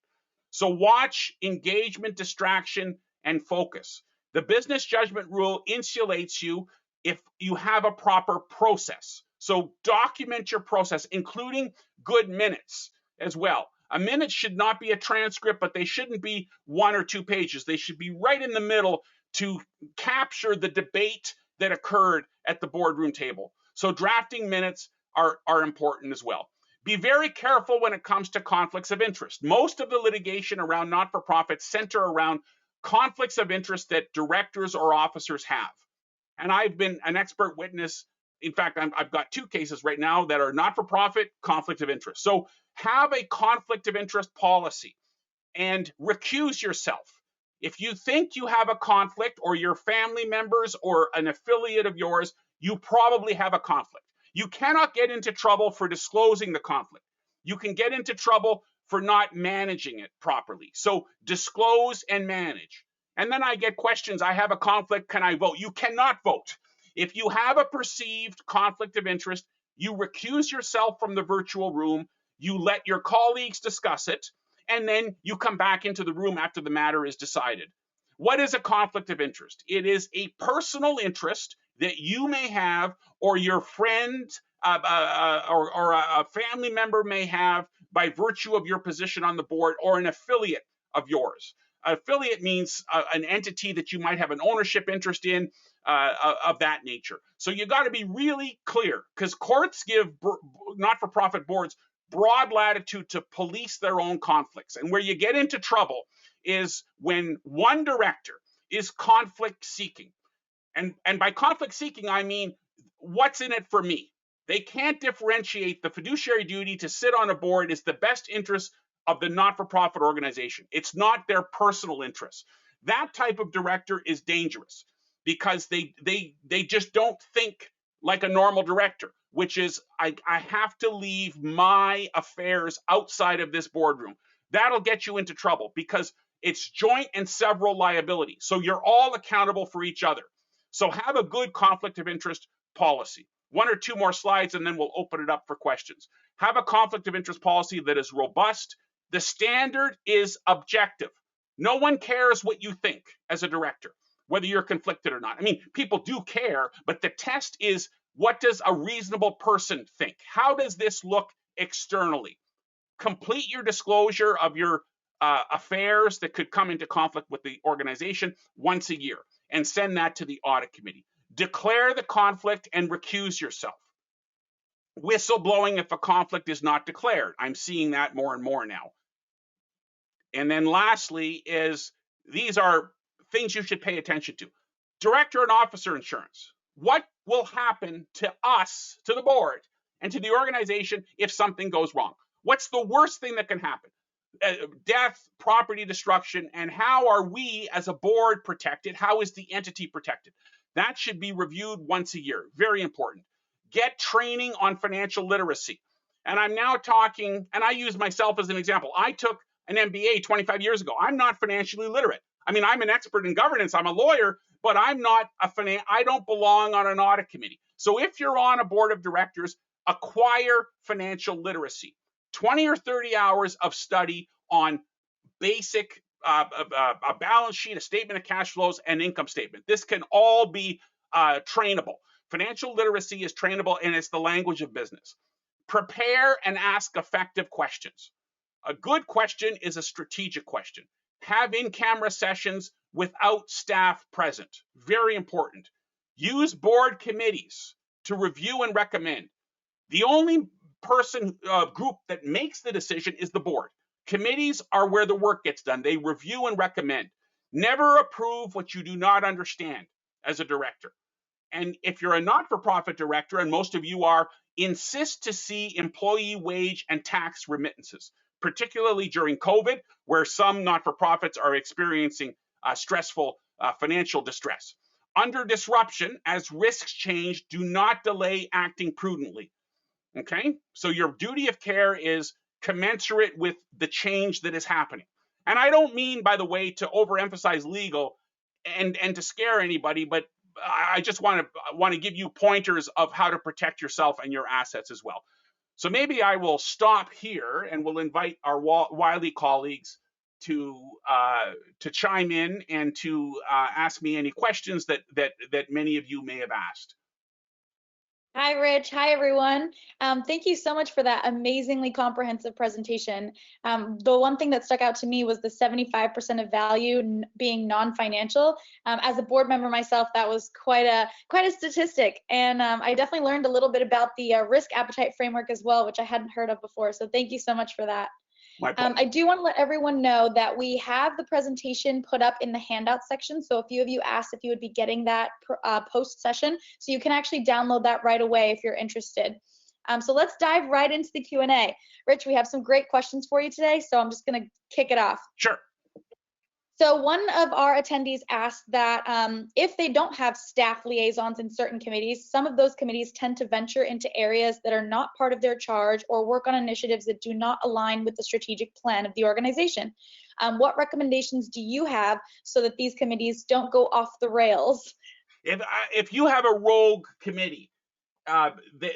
Speaker 3: So watch engagement, distraction, and focus. The business judgment rule insulates you if you have a proper process. So document your process, including good minutes as well. A minute should not be a transcript, but they shouldn't be 1 or 2 pages. They should be right in the middle to capture the debate that occurred at the boardroom table. So drafting minutes are important as well. Be very careful when it comes to conflicts of interest. Most of the litigation around not-for-profits center around conflicts of interest that directors or officers have. And I've been an expert witness. In fact, I've got 2 cases right now that are not-for-profit conflict of interest. So have a conflict of interest policy and recuse yourself. If you think you have a conflict, or your family members or an affiliate of yours, you probably have a conflict. You cannot get into trouble for disclosing the conflict. You can get into trouble for not managing it properly. So disclose and manage. And then I get questions. I have a conflict. Can I vote? You cannot vote. If you have a perceived conflict of interest, you recuse yourself from the virtual room. You let your colleagues discuss it, and then you come back into the room after the matter is decided. What is a conflict of interest? It is a personal interest that you may have, or your friend or a family member may have by virtue of your position on the board, or an affiliate of yours. Affiliate means an entity that you might have an ownership interest in, of that nature. So you got to be really clear, because courts give not-for-profit boards broad latitude to police their own conflicts. And where you get into trouble is when one director is conflict seeking. And by conflict seeking, I mean, what's in it for me? They can't differentiate the fiduciary duty to sit on a board is the best interest of the not-for-profit organization. It's not their personal interest. That type of director is dangerous, because they just don't think like a normal director, which is, I have to leave my affairs outside of this boardroom. That'll get you into trouble, because it's joint and several liability. So you're all accountable for each other. So have a good conflict of interest policy. 1 or 2 more slides, and then we'll open it up for questions. Have a conflict of interest policy that is robust. The standard is objective. No one cares what you think as a director, whether you're conflicted or not. I mean, people do care, but the test is, what does a reasonable person think? How does this look externally? Complete your disclosure of your affairs that could come into conflict with the organization once a year, and send that to the audit committee. Declare the conflict and recuse yourself. Whistleblowing if a conflict is not declared. I'm seeing that more and more now. And then lastly is, these are things you should pay attention to. Director and officer insurance. What will happen to us, to the board, and to the organization if something goes wrong? What's the worst thing that can happen? Death, property destruction, and how are we as a board protected? How is the entity protected? That should be reviewed once a year. Very important. Get training on financial literacy. And I'm now talking, and I use myself as an example. I took an MBA 25 years ago. I'm not financially literate. I mean, I'm an expert in governance. I'm a lawyer, but I'm not I don't belong on an audit committee. So if you're on a board of directors, acquire financial literacy. 20 or 30 hours of study on basic a balance sheet, a statement of cash flows, and income statement. This can all be trainable. Financial literacy is trainable, and it's the language of business. Prepare and ask effective questions. A good question is a strategic question. Have in-camera sessions without staff present. Very important. Use board committees to review and recommend. The only group that makes the decision is the board. Committees are where the work gets done. They review and recommend. Never approve what you do not understand as a director. And if you're a not-for-profit director, and most of you are, insist to see employee wage and tax remittances, particularly during COVID, where some not-for-profits are experiencing stressful financial distress. Under disruption, as risks change, do not delay acting prudently. Okay? So your duty of care is commensurate with the change that is happening. And I don't mean, by the way, to overemphasize legal and to scare anybody, but I just want to give you pointers of how to protect yourself and your assets as well. So maybe I will stop here and we'll invite our Wiley colleagues to chime in and to ask me any questions that many of you may have asked.
Speaker 4: Hi, Rich. Hi, everyone. Thank you so much for that amazingly comprehensive presentation. The one thing that stuck out to me was the 75% of value being non-financial. As a board member myself, that was quite a statistic. And I definitely learned a little bit about the risk appetite framework as well, which I hadn't heard of before. So thank you so much for that. I do want to let everyone know that we have the presentation put up in the handout section. So a few of you asked if you would be getting that post session. So you can actually download that right away if you're interested. So let's dive right into the Q&A. Rich, we have some great questions for you today. So I'm just going to kick it off.
Speaker 3: Sure.
Speaker 4: So one of our attendees asked that if they don't have staff liaisons in certain committees, some of those committees tend to venture into areas that are not part of their charge or work on initiatives that do not align with the strategic plan of the organization. What recommendations do you have so that these committees don't go off the rails?
Speaker 3: If you have a rogue committee,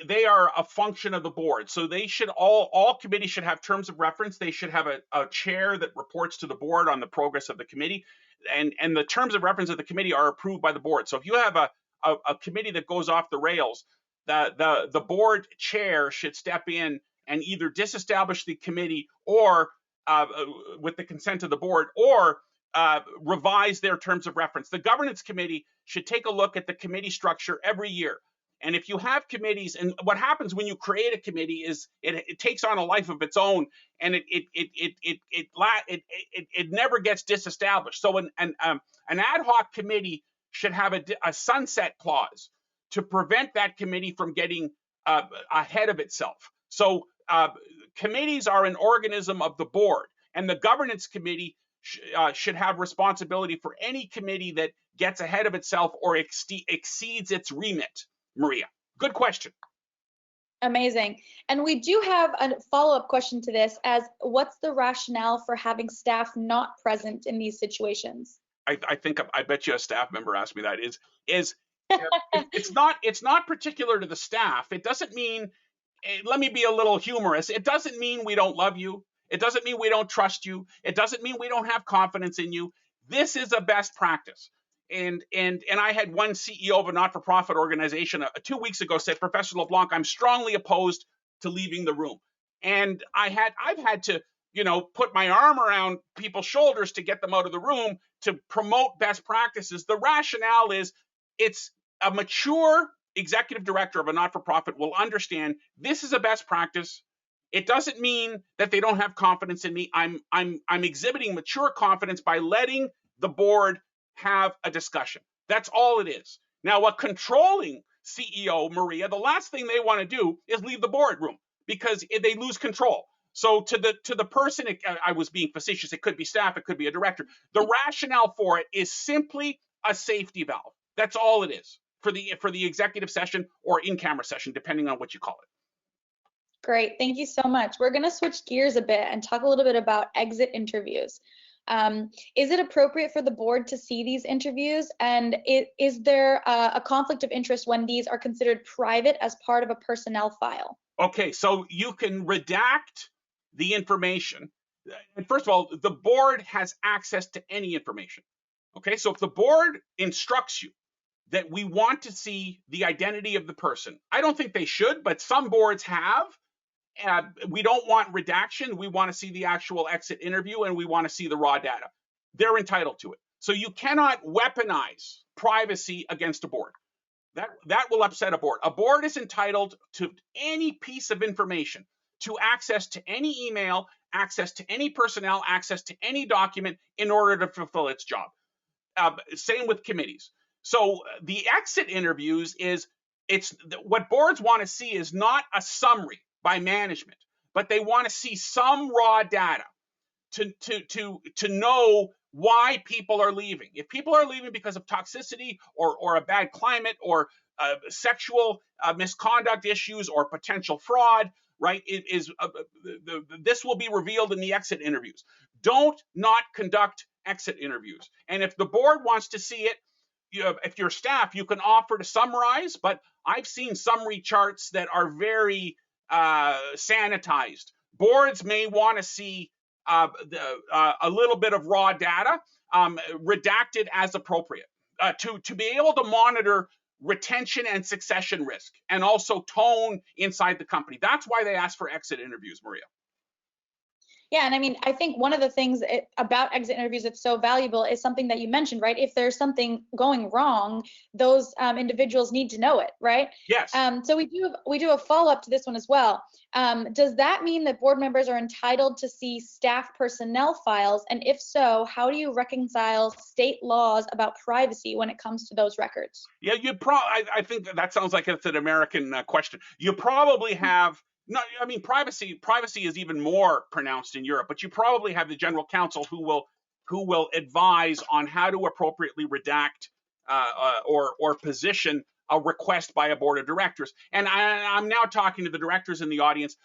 Speaker 3: they are a function of the board. So they should all committees should have terms of reference. They should have a chair that reports to the board on the progress of the committee, and the terms of reference of the committee are approved by the board. So if you have a committee that goes off the rails, the board chair should step in and either disestablish the committee or with the consent of the board, or revise their terms of reference. The governance committee should take a look at the committee structure every year. And if you have committees, and what happens when you create a committee is it takes on a life of its own, and it never gets disestablished. So an ad hoc committee should have a sunset clause to prevent that committee from getting ahead of itself. So committees are an organism of the board, and the governance committee should have responsibility for any committee that gets ahead of itself or exceeds its remit. Maria, good question.
Speaker 4: Amazing. And we do have a follow-up question to this, as what's the rationale for having staff not present in these situations?
Speaker 3: I bet you a staff member asked me that. It's not particular to the staff. It doesn't mean, let me be a little humorous, it doesn't mean we don't love you. It doesn't mean we don't trust you. It doesn't mean we don't have confidence in you. This is a best practice. And I had one CEO of a not-for-profit organization 2 weeks ago said, Professor Leblanc, I'm strongly opposed to leaving the room. And I've had to, put my arm around people's shoulders to get them out of the room to promote best practices. The rationale is it's a mature executive director of a not-for-profit will understand this is a best practice. It doesn't mean that they don't have confidence in me. I'm exhibiting mature confidence by letting the board have a discussion. That's all it is. Now, a controlling CEO, Maria, the last thing they want to do is leave the boardroom because they lose control. So to the person, I was being facetious, it could be staff, it could be a director. The rationale for it is simply a safety valve. That's all it is for the executive session or in-camera session, depending on what you call it.
Speaker 4: Great, thank you so much. We're going to switch gears a bit and talk a little bit about exit interviews. Is it appropriate for the board to see these interviews? And is there a conflict of interest when these are considered private as part of a personnel file?
Speaker 3: Okay, so you can redact the information First of all, the board has access to any information. Okay, so if the board instructs you that we want to see the identity of the person, I don't think they should, but some boards have. We don't want redaction. We want to see the actual exit interview and we want to see the raw data. They're entitled to it. So you cannot weaponize privacy against a board. That will upset a board. A board is entitled to any piece of information, to access to any email, access to any personnel, access to any document in order to fulfill its job. Same with committees. So the exit interviews it's what boards want to see is not a summary by management, but they want to see some raw data to know why people are leaving. If people are leaving because of toxicity or a bad climate or sexual misconduct issues or potential fraud, right? This will be revealed in the exit interviews. Don't not conduct exit interviews. And if the board wants to see it, if you're staff, you can offer to summarize, but I've seen summary charts that are very sanitized. Boards may want to see a little bit of raw data, redacted as appropriate, to be able to monitor retention and succession risk, and also tone inside the company. That's why they ask for exit interviews, Maria.
Speaker 4: Yeah, and I mean, I think one of the things about exit interviews that's so valuable is something that you mentioned, right? If there's something going wrong, those individuals need to know it, right?
Speaker 3: Yes.
Speaker 4: So we do a follow-up to this one as well. Does that mean that board members are entitled to see staff personnel files? And if so, how do you reconcile state laws about privacy when it comes to those records?
Speaker 3: Yeah, I think that sounds like it's an American question. You probably have. No, I mean privacy is even more pronounced in Europe, but you probably have the general counsel who will advise on how to appropriately redact or position a request by a board of directors. And I'm now talking to the directors in the audience.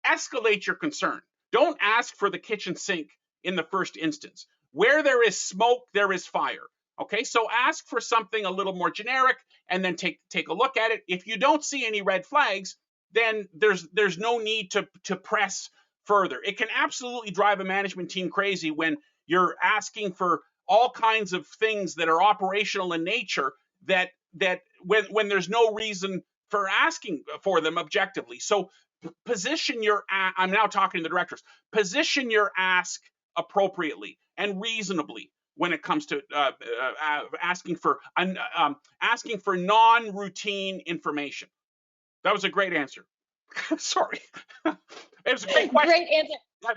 Speaker 3: Escalate your concern. Don't ask for the kitchen sink in the first instance. Where there is smoke, there is fire. Okay, so ask for something a little more generic and then take a look at it. If you don't see any red flags, then there's no need to press further. It can absolutely drive a management team crazy when you're asking for all kinds of things that are operational in nature that when there's no reason for asking for them objectively. So I'm now talking to the directors, position your ask appropriately and reasonably when it comes to asking for non-routine information. That was a great answer. Sorry. It was a great question.
Speaker 4: Great answer.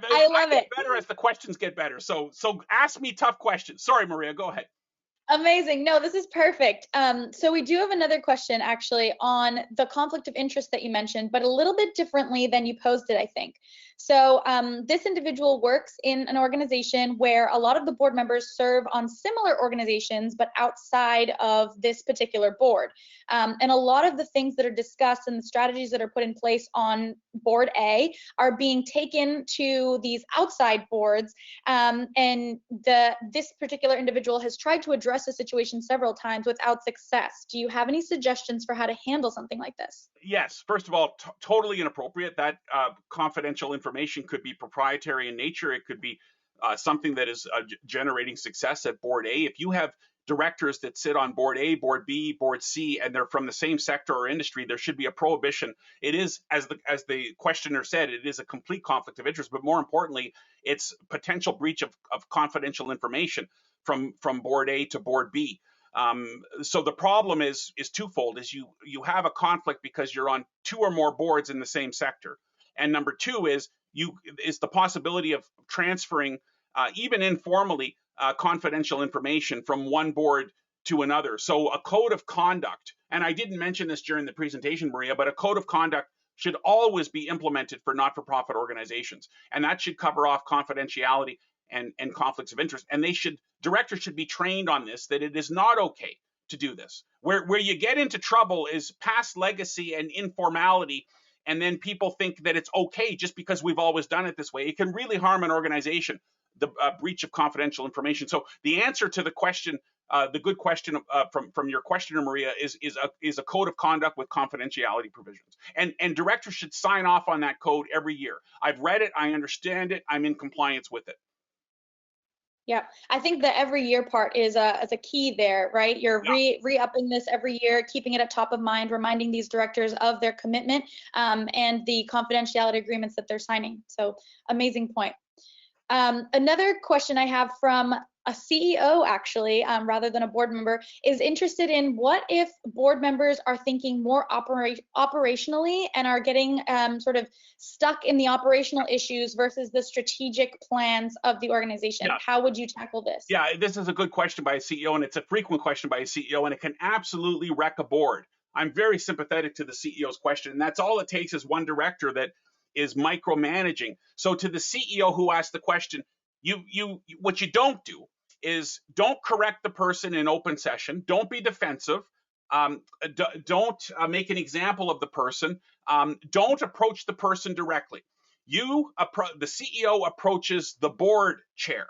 Speaker 4: I love it.
Speaker 3: Better as the questions get better. So ask me tough questions. Sorry, Maria, go ahead.
Speaker 4: Amazing. No, this is perfect. So we do have another question actually on the conflict of interest that you mentioned, but a little bit differently than you posed it, I think. So this individual works in an organization where a lot of the board members serve on similar organizations, but outside of this particular board. And a lot of the things that are discussed and the strategies that are put in place on board A are being taken to these outside boards. And this particular individual has tried to address the situation several times without success. Do you have any suggestions for how to handle something like this?
Speaker 3: Yes. First of all, totally inappropriate. That confidential information could be proprietary in nature. It could be something that is generating success at board A. If you have directors that sit on board A, board B, board C, and they're from the same sector or industry, there should be a prohibition. It is, as the questioner said, it is a complete conflict of interest, but more importantly, it's potential breach of confidential information from board A to board B. So the problem is twofold: is you have a conflict because you're on two or more boards in the same sector, and number two is the possibility of transferring even informally confidential information from one board to another. So a code of conduct, and I didn't mention this during the presentation, Maria, but a code of conduct should always be implemented for not-for-profit organizations, and that should cover off confidentiality and conflicts of interest. And directors should be trained on this, that it is not okay to do this. Where you get into trouble is past legacy and informality, and then people think that it's okay just because we've always done it this way. It can really harm an organization, the breach of confidential information. So the answer to the question the good question from your questioner, Maria, is a code of conduct with confidentiality provisions, and directors should sign off on that code every year. I've read it, I understand it, I'm in compliance with it.
Speaker 4: Yeah, I think the every year part is a key there, right? You're re-upping this every year, keeping it at top of mind, reminding these directors of their commitment and the confidentiality agreements that they're signing. So amazing point. Another question I have from a CEO, actually, rather than a board member, is interested in what if board members are thinking more operationally and are getting sort of stuck in the operational issues versus the strategic plans of the organization. Yeah. How would you tackle this?
Speaker 3: Yeah, this is a good question by a CEO, and it's a frequent question by a CEO, and it can absolutely wreck a board. I'm very sympathetic to the CEO's question, and that's all it takes is one director that is micromanaging. So to the CEO who asked the question, what you don't do is don't correct the person in open session. Don't be defensive. Don't make an example of the person. Don't approach the person directly. The CEO approaches the board chair,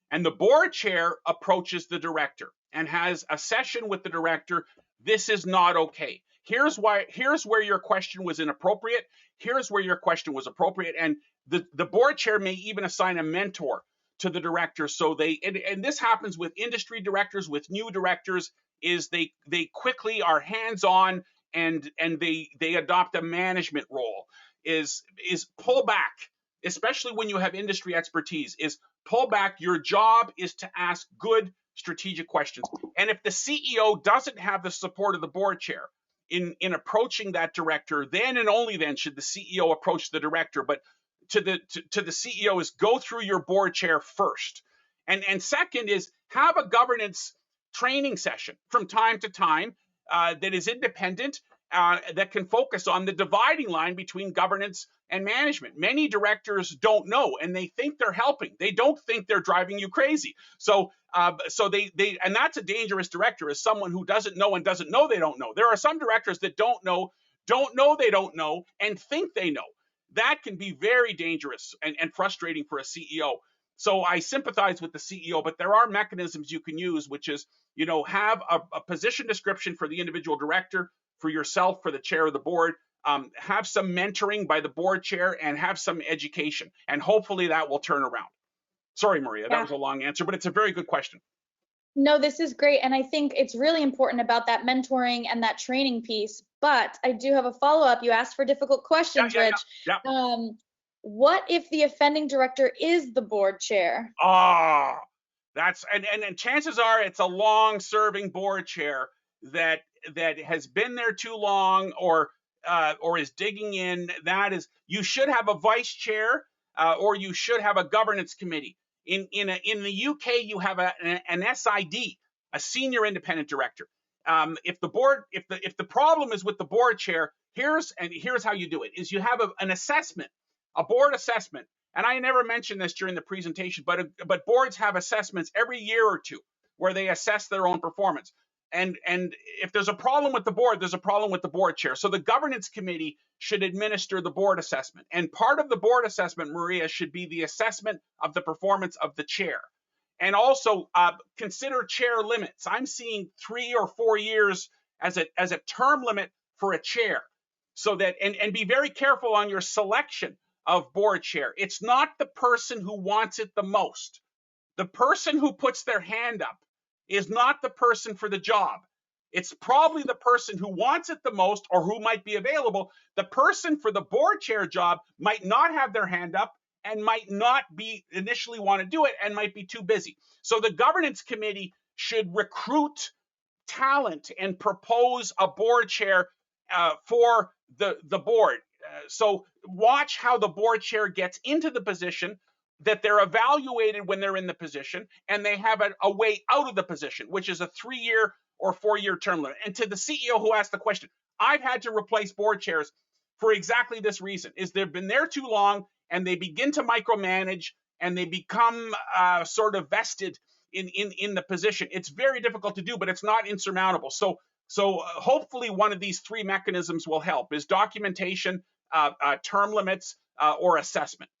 Speaker 3: and the board chair approaches the director and has a session with the director. This is not okay. Here's where your question was inappropriate. Here's where your question was appropriate. And the board chair may even assign a mentor to the director. So and this happens with industry directors, with new directors, is they quickly are hands-on and they adopt a management role, is pull back, especially when you have industry expertise, is pull back. Your job is to ask good strategic questions. And if the CEO doesn't have the support of the board chair in approaching that director, then and only then should the CEO approach the director. But to the CEO is go through your board chair first. And second is have a governance training session from time to time that is independent, that can focus on the dividing line between governance and management. Many directors don't know, and they think they're helping. They don't think they're driving you crazy. So and that's a dangerous director, is someone who doesn't know and doesn't know they don't know. There are some directors that don't know they don't know, and think they know. That can be very dangerous and frustrating for a CEO. So I sympathize with the CEO, but there are mechanisms you can use, which is, have a position description for the individual director, for yourself, for the chair of the board, have some mentoring by the board chair, and have some education. And hopefully that will turn around. Sorry, Maria, that was a long answer, but it's a very good question.
Speaker 4: No, this is great. And I think it's really important about that mentoring and that training piece. But I do have a follow-up. You asked for difficult questions, Rich.
Speaker 3: Yeah.
Speaker 4: What if the offending director is the board chair?
Speaker 3: That's and chances are it's a long-serving board chair that has been there too long or is digging in. You should have a vice chair or you should have a governance committee. In the UK, you have an SID, a senior independent director. If the problem is with the board chair, here's how you do it: is you have an assessment, a board assessment. And I never mentioned this during the presentation, but boards have assessments every year or two where they assess their own performance. And if there's a problem with the board, there's a problem with the board chair. So the governance committee should administer the board assessment. And part of the board assessment, Maria, should be the assessment of the performance of the chair. And also consider chair limits. I'm seeing 3 or 4 years as a term limit for a chair. So that and be very careful on your selection of board chair. It's not the person who wants it the most. The person who puts their hand up is not the person for the job. It's probably the person who wants it the most or who might be available. The person for the board chair job might not have their hand up and might not be initially want to do it and might be too busy. So the governance committee should recruit talent and propose a board chair for the board. So watch how the board chair gets into the position, that they're evaluated when they're in the position, and they have a way out of the position, which is a 3-year or 4-year term limit. And to the CEO who asked the question, I've had to replace board chairs for exactly this reason, is they've been there too long and they begin to micromanage and they become sort of vested in the position. It's very difficult to do, but it's not insurmountable. So hopefully one of these 3 mechanisms will help: is documentation, term limits, or assessment.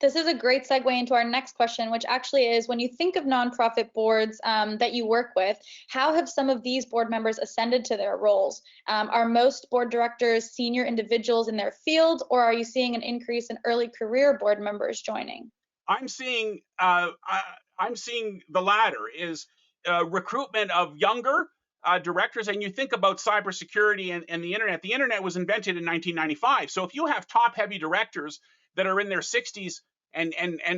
Speaker 4: This is a great segue into our next question, which actually is, when you think of nonprofit boards that you work with, how have some of these board members ascended to their roles? Are most board directors senior individuals in their field, or are you seeing an increase in early career board members joining?
Speaker 3: I'm seeing the latter is recruitment of younger directors. And you think about cybersecurity and the internet. The internet was invented in 1995. So if you have top-heavy directors that are in their 60s and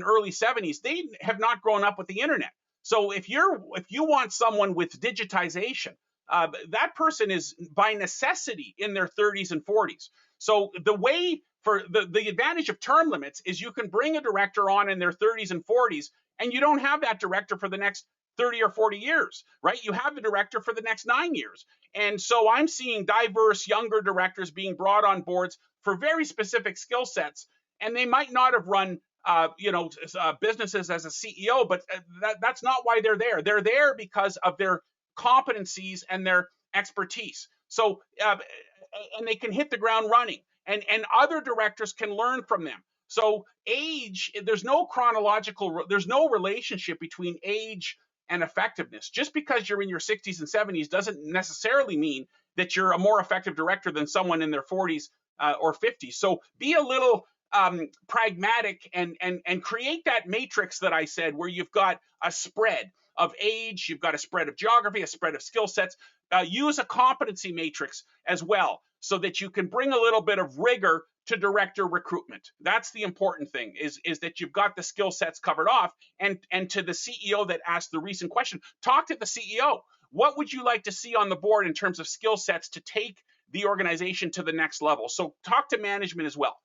Speaker 3: early 70s, they have not grown up with the internet. So if you want someone with digitization, that person is by necessity in their 30s and 40s. So the way for the advantage of term limits is you can bring a director on in their 30s and 40s, and you don't have that director for the next 30 or 40 years, right? You have the director for the next 9 years. And so I'm seeing diverse younger directors being brought on boards for very specific skill sets, and they might not have run businesses as a CEO, but that's not why they're there. They're there because of their competencies and their expertise. So, and they can hit the ground running, and other directors can learn from them. So age, there's no relationship between age and effectiveness. Just because you're in your 60s and 70s doesn't necessarily mean that you're a more effective director than someone in their 40s or 50s. So be a little pragmatic and create that matrix that I said, where you've got a spread of age, you've got a spread of geography, a spread of skill sets. Use a competency matrix as well, so that you can bring a little bit of rigor to director recruitment. That's the important thing, is that you've got the skill sets covered off. And to the CEO that asked the recent question, talk to the CEO. What would you like to see on the board in terms of skill sets to take the organization to the next level? So talk to management as well.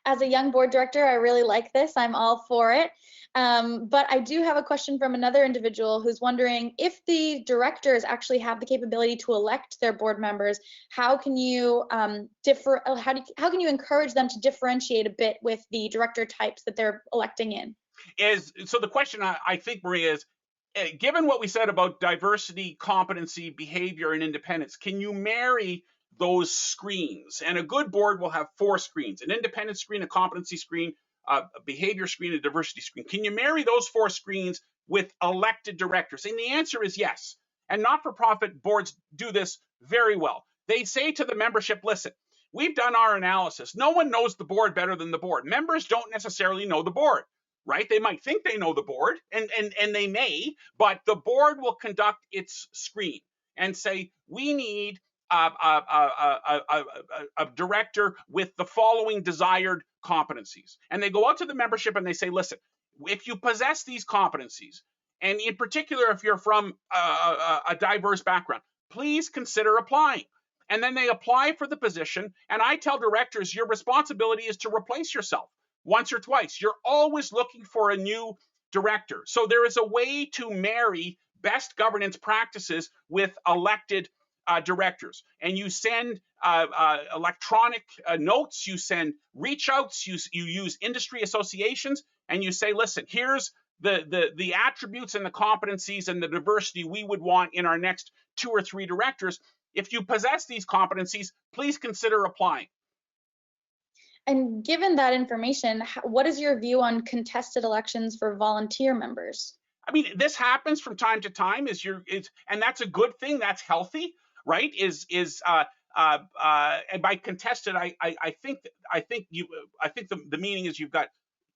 Speaker 4: As a young board director, I really like this. I'm all for it. But I do have a question from another individual who's wondering, if the directors actually have the capability to elect their board members, how can you how can you encourage them to differentiate a bit with the director types that they're electing in?
Speaker 3: So the question, I think, Maria, is, given what we said about diversity, competency, behavior, and independence, can you marry those screens? And a good board will have 4 screens: an independence screen, a competency screen, a behavior screen, a diversity screen. Can you marry those 4 screens with elected directors? And the answer is yes. And not-for-profit boards do this very well. They say to the membership, listen, we've done our analysis. No one knows the board better than the board. Members don't necessarily know the board, right? They might think they know the board, and they may, but the board will conduct its screen and say, we need a director with the following desired competencies. And they go out to the membership and they say, listen, if you possess these competencies, and in particular, if you're from a diverse background, please consider applying. And then they apply for the position. And I tell directors, your responsibility is to replace yourself once or twice. You're always looking for a new director. So there is a way to marry best governance practices with elected directors. And you send electronic notes, you send reach outs, you use industry associations, and you say, listen, here's the attributes and the competencies and the diversity we would want in our next 2 or 3 directors. If you possess these competencies, please consider applying.
Speaker 4: And given that information, what is your view on contested elections for volunteer members?
Speaker 3: I mean, this happens from time to time, and that's a good thing. That's healthy, right? And by contested, I think the meaning is you've got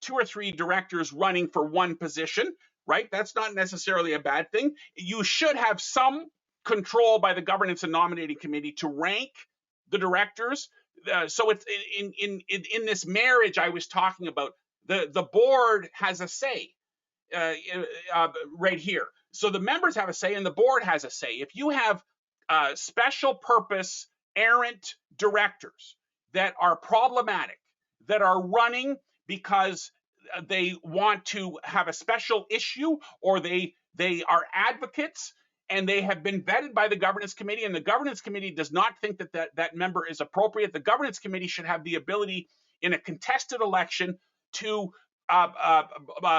Speaker 3: 2 or 3 directors running for one position, right? That's not necessarily a bad thing. You should have some control by the governance and nominating committee to rank the directors. So it's in this marriage I was talking about. The board has a say right here. So the members have a say, and the board has a say. If you have special purpose errant directors that are problematic, that are running because they want to have a special issue, or they are advocates and they have been vetted by the governance committee, and the governance committee does not think that member is appropriate, the governance committee should have the ability in a contested election to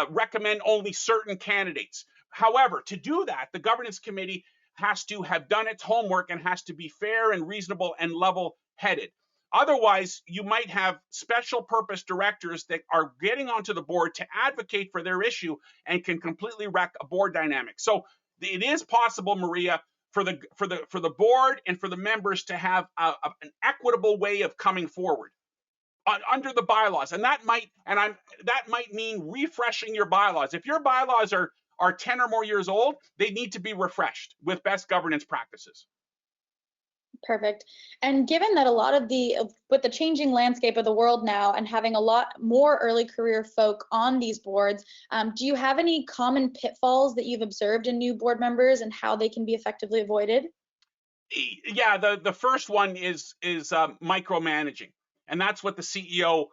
Speaker 3: recommend only certain candidates. However, to do that, the governance committee has to have done its homework and has to be fair and reasonable and level-headed. Otherwise, you might have special purpose directors that are getting onto the board to advocate for their issue and can completely wreck a board dynamic. So it is possible, Maria, for the board and for the members to have an equitable way of coming forward under the bylaws, and that might mean refreshing your bylaws. If your bylaws are 10 or more years old, they need to be refreshed with best governance practices.
Speaker 4: Perfect. And given that a lot of with the changing landscape of the world now and having a lot more early career folk on these boards, do you have any common pitfalls that you've observed in new board members and how they can be effectively avoided?
Speaker 3: Yeah, the first one is micromanaging, and that's what the CEO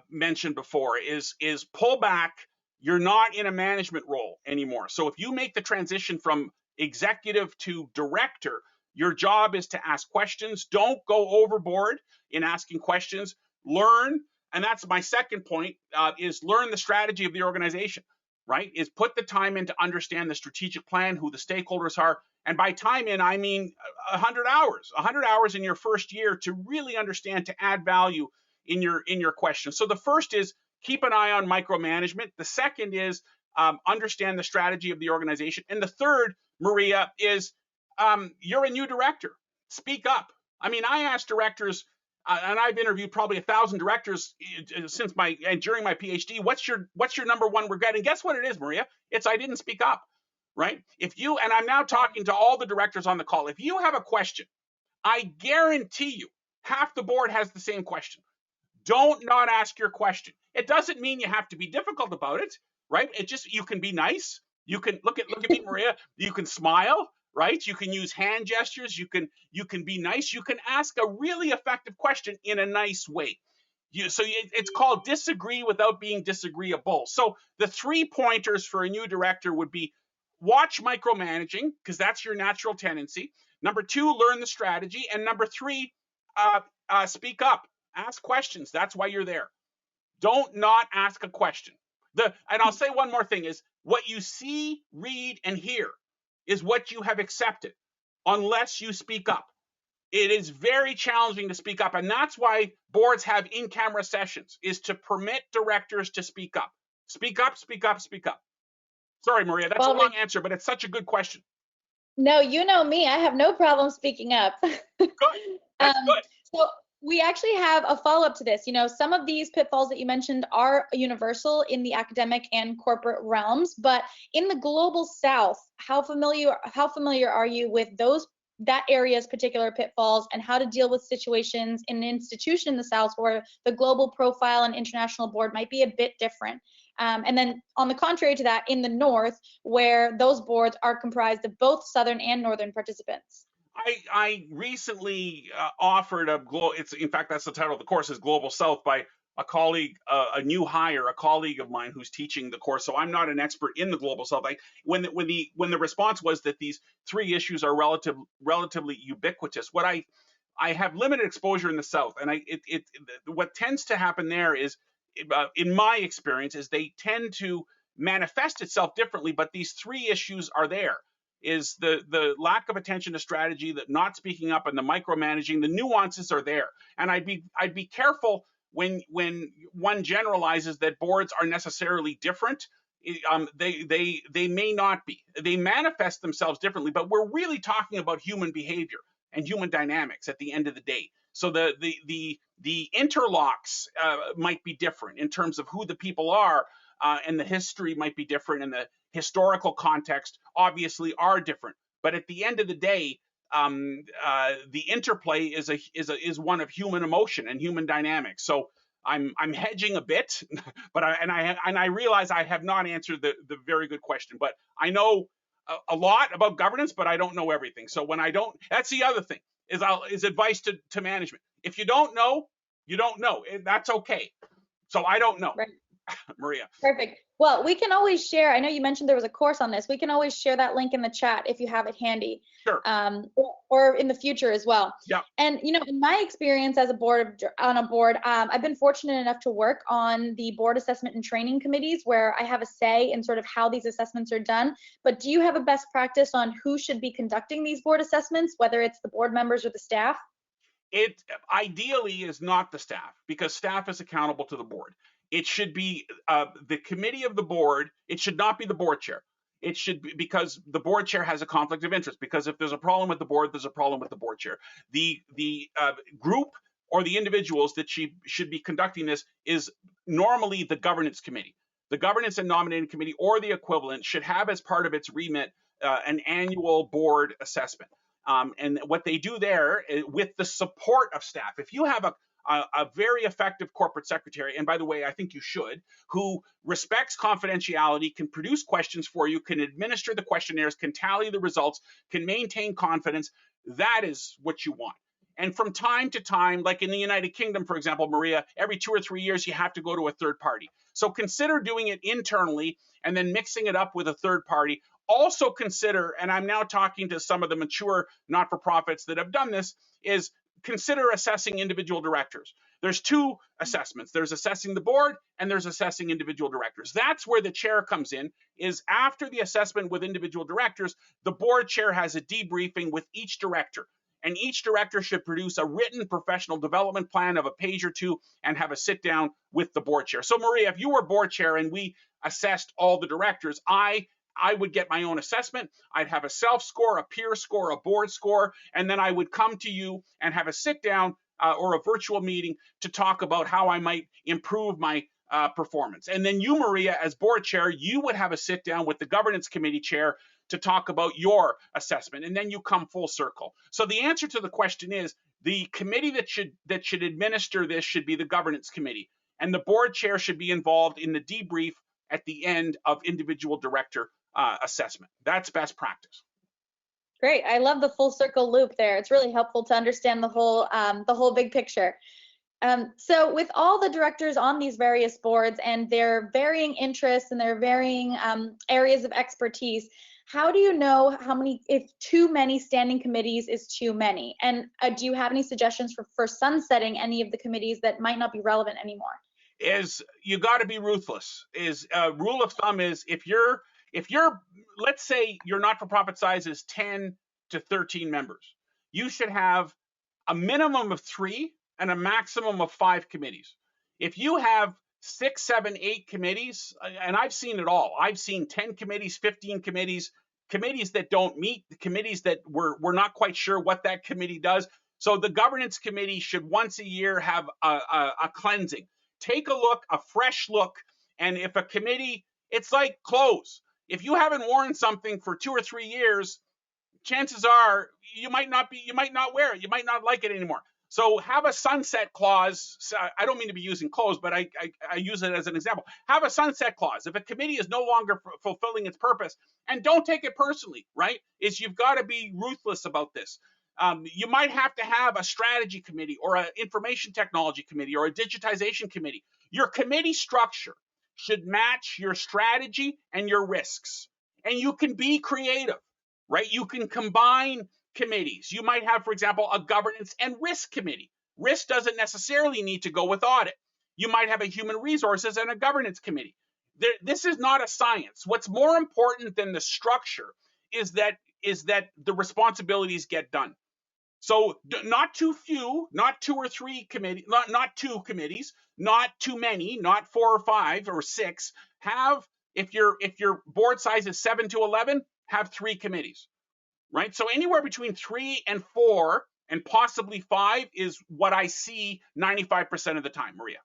Speaker 3: mentioned before. Is pull back. You're not in a management role anymore. So if you make the transition from executive to director, your job is to ask questions. Don't go overboard in asking questions. Learn, and that's my second point, is learn the strategy of the organization, right? Is put the time in to understand the strategic plan, who the stakeholders are. And by time in, I mean 100 hours in your first year to really understand, to add value in your question. So the first is keep an eye on micromanagement. The second is understand the strategy of the organization. And the third, Maria, is you're a new director. Speak up. I mean, I ask directors, and I've interviewed probably 1,000 directors during my PhD. What's your number one regret? And guess what it is, Maria? It's I didn't speak up, right? And I'm now talking to all the directors on the call. If you have a question, I guarantee you half the board has the same question. Don't not ask your question. It doesn't mean you have to be difficult about it, right? It just, you can be nice. You can look at me, Maria. You can smile, right? You can use hand gestures. You can be nice. You can ask a really effective question in a nice way. It's called disagree without being disagreeable. So the 3 pointers for a new director would be watch micromanaging, because that's your natural tendency. Number 2, learn the strategy. And number 3, speak up. Ask questions. That's why you're there. Don't not ask a question. And I'll say one more thing is what you see, read, and hear is what you have accepted unless you speak up. It is very challenging to speak up, and that's why boards have in-camera sessions, is to permit directors to speak up. Speak up, speak up, speak up. Sorry, Maria, that's a long answer, but it's such a good question.
Speaker 4: No, you know me, I have no problem speaking up.
Speaker 3: Good, that's good.
Speaker 4: So we actually have a follow-up to this. You know, some of these pitfalls that you mentioned are universal in the academic and corporate realms, but in the global South, how familiar are you with that area's particular pitfalls and how to deal with situations in an institution in the South where the global profile and international board might be a bit different? And then on the contrary to that, in the North, where those boards are comprised of both Southern and Northern participants.
Speaker 3: I recently offered in fact, that's the title of the course, is Global South, by a colleague, a new hire, a colleague of mine who's teaching the course. So I'm not an expert in the Global South. When the response was that these 3 issues are relatively ubiquitous, what I have limited exposure in the South, and what tends to happen there is, in my experience, is they tend to manifest itself differently, but these 3 issues are there. Is the lack of attention to strategy, that not speaking up, and the micromanaging. The nuances are there, and I'd be careful when one generalizes that boards are necessarily different. They may not be. They manifest themselves differently, but we're really talking about human behavior and human dynamics at the end of the day. So the interlocks might be different in terms of who the people are, and the history might be different, and the historical context obviously are different. But at the end of the day, the interplay is one of human emotion and human dynamics. So I'm hedging a bit, but I realize I have not answered the very good question. But I know a lot about governance, but I don't know everything. So when I don't, that's the other thing, is advice to management. If you don't know, you don't know. That's okay. So I don't know.
Speaker 4: Right.
Speaker 3: Maria.
Speaker 4: Perfect. Well, we can always share. I know you mentioned there was a course on this. We can always share that link in the chat if you have it handy.
Speaker 3: Sure.
Speaker 4: Or in the future as well.
Speaker 3: Yeah.
Speaker 4: And you know, in my experience as on a board, I've been fortunate enough to work on the board assessment and training committees where I have a say in sort of how these assessments are done. But do you have a best practice on who should be conducting these board assessments, whether it's the board members or the staff?
Speaker 3: It ideally is not the staff, because staff is accountable to the board. It should be the committee of the board. It should not be the board chair. It should be, because the board chair has a conflict of interest, because if there's a problem with the board, there's a problem with the board chair. The group or the individuals that should be conducting this is normally the governance committee. The governance and nominating committee, or the equivalent, should have as part of its remit an annual board assessment. And what they do there, with the support of staff, if you have a very effective corporate secretary, and by the way, I think you should, who respects confidentiality, can produce questions for you, can administer the questionnaires, can tally the results, can maintain confidence, that is what you want. And from time to time, like in the United Kingdom, for example, Maria, every 2 or 3 years, you have to go to a third party. So consider doing it internally and then mixing it up with a third party. Also consider, and I'm now talking to some of the mature not-for-profits that have done this, is consider assessing individual directors. There's two assessments. There's assessing the board and there's assessing individual directors. That's where the chair comes in, is after the assessment with individual directors, the board chair has a debriefing with each director. And each director should produce a written professional development plan of a page or two and have a sit down with the board chair. So Maria, if you were board chair and we assessed all the directors, I would get my own assessment. I'd have a self score, a peer score, a board score, and then I would come to you and have a sit down or a virtual meeting to talk about how I might improve my performance. And then you, Maria, as board chair, you would have a sit down with the governance committee chair to talk about your assessment, and then you come full circle. So the answer to the question is, the committee that should administer this should be the governance committee, and the board chair should be involved in the debrief at the end of individual director assessment. That's best practice.
Speaker 4: Great. I love the full circle loop there. It's really helpful to understand the whole big picture. So with all the directors on these various boards and their varying interests and their varying areas of expertise, how do you know if too many standing committees is too many? And do you have any suggestions for sunsetting any of the committees that might not be relevant anymore?
Speaker 3: Is you got to be ruthless. Is rule of thumb is if you're let's say your not-for-profit size is 10 to 13 members, you should have a minimum of 3 and a maximum of 5 committees. If you have 6, 7, 8 committees, and I've seen it all. I've seen 10 committees, 15 committees, committees that don't meet, committees that we're not quite sure what that committee does. So the governance committee should once a year have a cleansing. Take a look, a fresh look, and if a committee, it's like clothes. If you haven't worn something for 2 or 3 years, chances are you might not wear it. You might not like it anymore. So have a sunset clause. I don't mean to be using clothes, but I use it as an example. Have a sunset clause. If a committee is no longer fulfilling its purpose, and don't take it personally, right? You've got to be ruthless about this. You might have to have a strategy committee or an information technology committee or a digitization committee. Your committee structure should match your strategy and your risks. And you can be creative, right? You can combine committees. You might have, for example, a governance and risk committee. Risk doesn't necessarily need to go with audit. You might have a human resources and a governance committee. This is not a science. What's more important than the structure is that the responsibilities get done. So not too few, not 2 or 3 committees, not 2 committees, not too many, not 4 or 5 or 6. Have, if your board size is 7 to 11, have 3 committees, right? So anywhere between 3 and 4 and possibly 5 is what I see 95% of the time, Maria.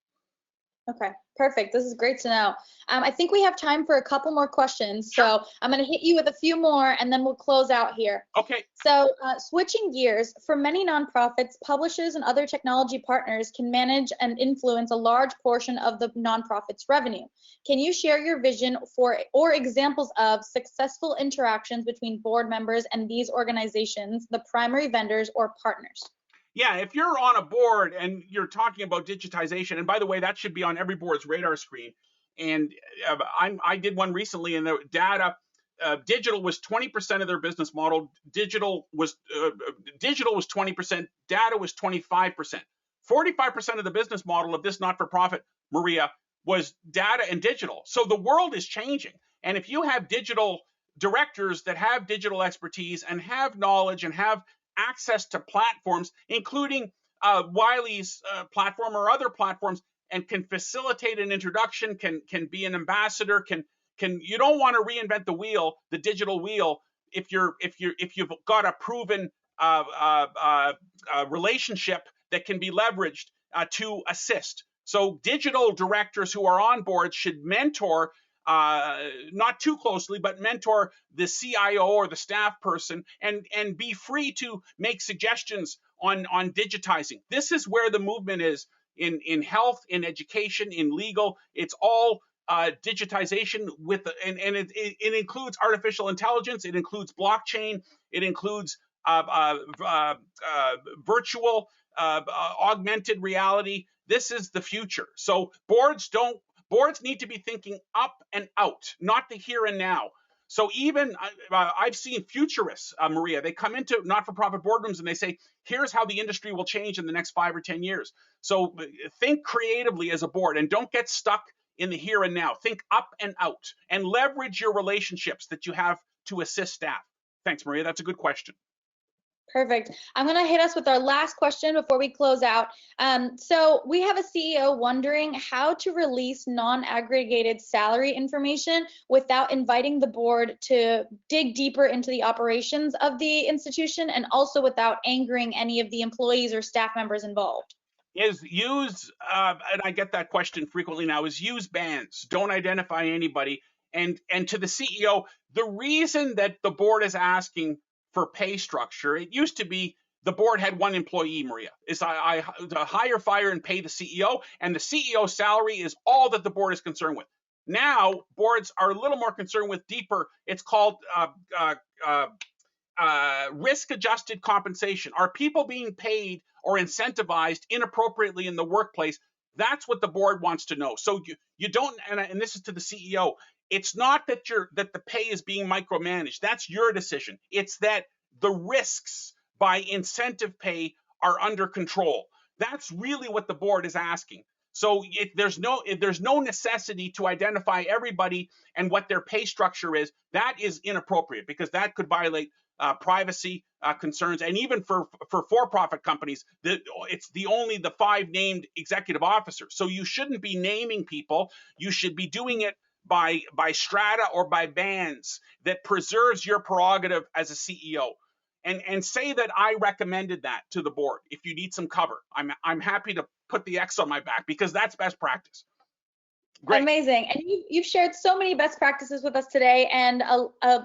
Speaker 4: Okay, perfect. This is great to know. I think we have time for a couple more questions.
Speaker 3: Sure.
Speaker 4: So I'm going to hit you with a few more and then we'll close out here.
Speaker 3: Okay.
Speaker 4: So switching gears, for many nonprofits, publishers and other technology partners can manage and influence a large portion of the nonprofit's revenue. Can you share your vision for or examples of successful interactions between board members and these organizations, the primary vendors or partners?
Speaker 3: Yeah, if you're on a board and you're talking about digitization, and by the way, that should be on every board's radar screen. And I did one recently, and the data, digital was 20% of their business model. Digital was 20%. Data was 25%. 45% of the business model of this not-for-profit, Maria, was data and digital. So the world is changing. And if you have digital directors that have digital expertise and have knowledge and have access to platforms, including Wiley's platform or other platforms and can facilitate an introduction, can be an ambassador, can you don't want to reinvent the wheel, the digital wheel, if you've got a proven relationship that can be leveraged to assist. So digital directors who are on board should mentor, not too closely, but mentor the CIO or the staff person, and be free to make suggestions on digitizing. This is where the movement is in health, in education, in legal. It's all digitization with, and it includes artificial intelligence, it includes blockchain, it includes virtual, augmented reality. This is the future. So boards need to be thinking up and out, not the here and now. So even I've seen futurists, Maria, they come into not-for-profit boardrooms and they say, here's how the industry will change in the next 5 or 10 years. So think creatively as a board and don't get stuck in the here and now. Think up and out and leverage your relationships that you have to assist staff. Thanks, Maria. That's a good question.
Speaker 4: Perfect. I'm going to hit us with our last question before we close out. So we have a CEO wondering how to release non-aggregated salary information without inviting the board to dig deeper into the operations of the institution, and also without angering any of the employees or staff members involved.
Speaker 3: Is use, and I get that question frequently now, is use bans. Don't identify anybody. And to the CEO, the reason that the board is asking for pay structure, it used to be the board had one employee, Maria, is I hire, fire, and pay the CEO, and the CEO's salary is all that the board is concerned with. Now, boards are a little more concerned with deeper, it's called risk-adjusted compensation. Are people being paid or incentivized inappropriately in the workplace? That's what the board wants to know. So you don't, and this is to the CEO, it's not that the pay is being micromanaged. That's your decision. It's that the risks by incentive pay are under control. That's really what the board is asking. So there's no necessity to identify everybody and what their pay structure is. That is inappropriate because that could violate privacy concerns, and even for for-profit companies, it's only the 5 named executive officers. So you shouldn't be naming people. You should be doing it by strata or by bands that preserves your prerogative as a CEO. And say that I recommended that to the board. If you need some cover, I'm happy to put the X on my back because that's best practice. Great.
Speaker 4: Amazing. And you've shared so many best practices with us today, and a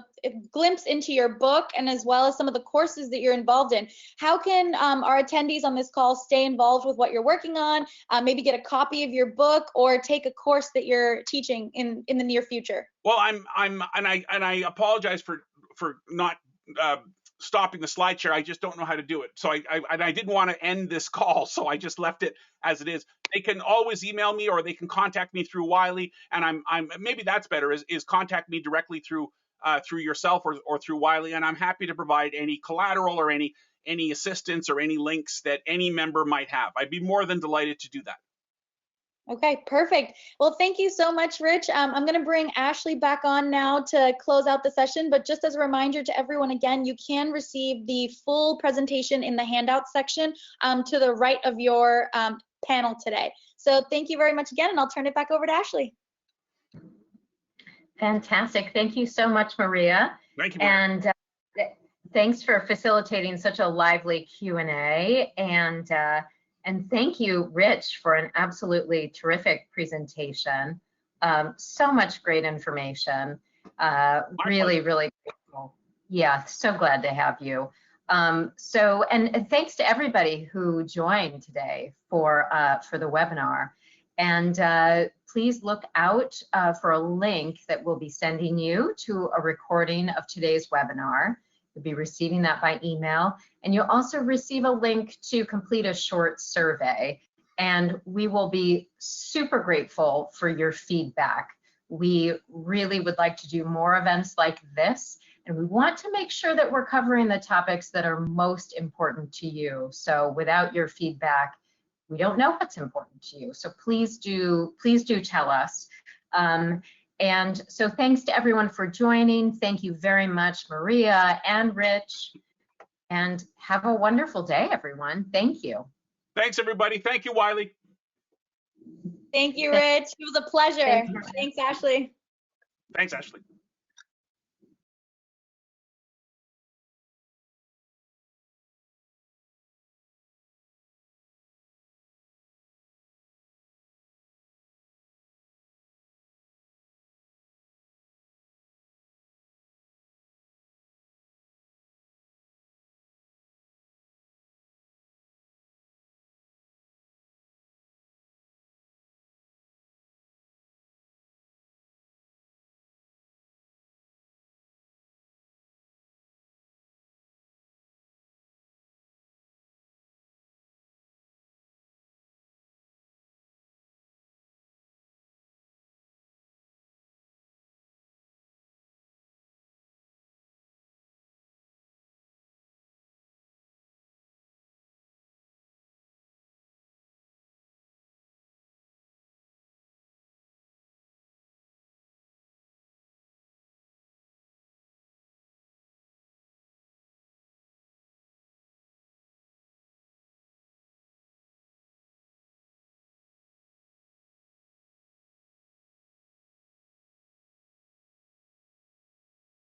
Speaker 4: glimpse into your book, and as well as some of the courses that you're involved in. How can our attendees on this call stay involved with what you're working on, maybe get a copy of your book or take a course that you're teaching in the near future?
Speaker 3: Well, I apologize for not stopping the slide share. I just don't know how to do it. So I didn't want to end this call, so I just left it as it is. They can always email me, or they can contact me through Wiley, and I'm maybe that's better, is contact me directly through yourself or through Wiley, and I'm happy to provide any collateral or any assistance or any links that any member might have. I'd be more than delighted to do that.
Speaker 4: Okay, perfect. Well, thank you so much, Rich. I'm going to bring Ashley back on now to close out the session, but just as a reminder to everyone, again, you can receive the full presentation in the handout section to the right of your panel today. So thank you very much again, and I'll turn it back over to Ashley.
Speaker 2: Fantastic. Thank you so much, Maria.
Speaker 3: Thank you, Maria.
Speaker 2: And thanks for facilitating such a lively Q&A. And thank you, Rich, for an absolutely terrific presentation. So much great information. Really, really grateful. Yeah, so glad to have you. And thanks to everybody who joined today for the webinar. And please look out for a link that we'll be sending you to a recording of today's webinar. You'll be receiving that by email. And you'll also receive a link to complete a short survey. And we will be super grateful for your feedback. We really would like to do more events like this. And we want to make sure that we're covering the topics that are most important to you. So without your feedback, we don't know what's important to you. So please do tell us. And so thanks to everyone for joining. Thank you very much, Maria and Rich. And have a wonderful day, everyone. Thank you.
Speaker 3: Thanks, everybody. Thank you, Wiley.
Speaker 4: Thank you, Rich. It was a pleasure.
Speaker 2: Thank you.
Speaker 4: Thanks, Ashley.
Speaker 3: Thanks, Ashley.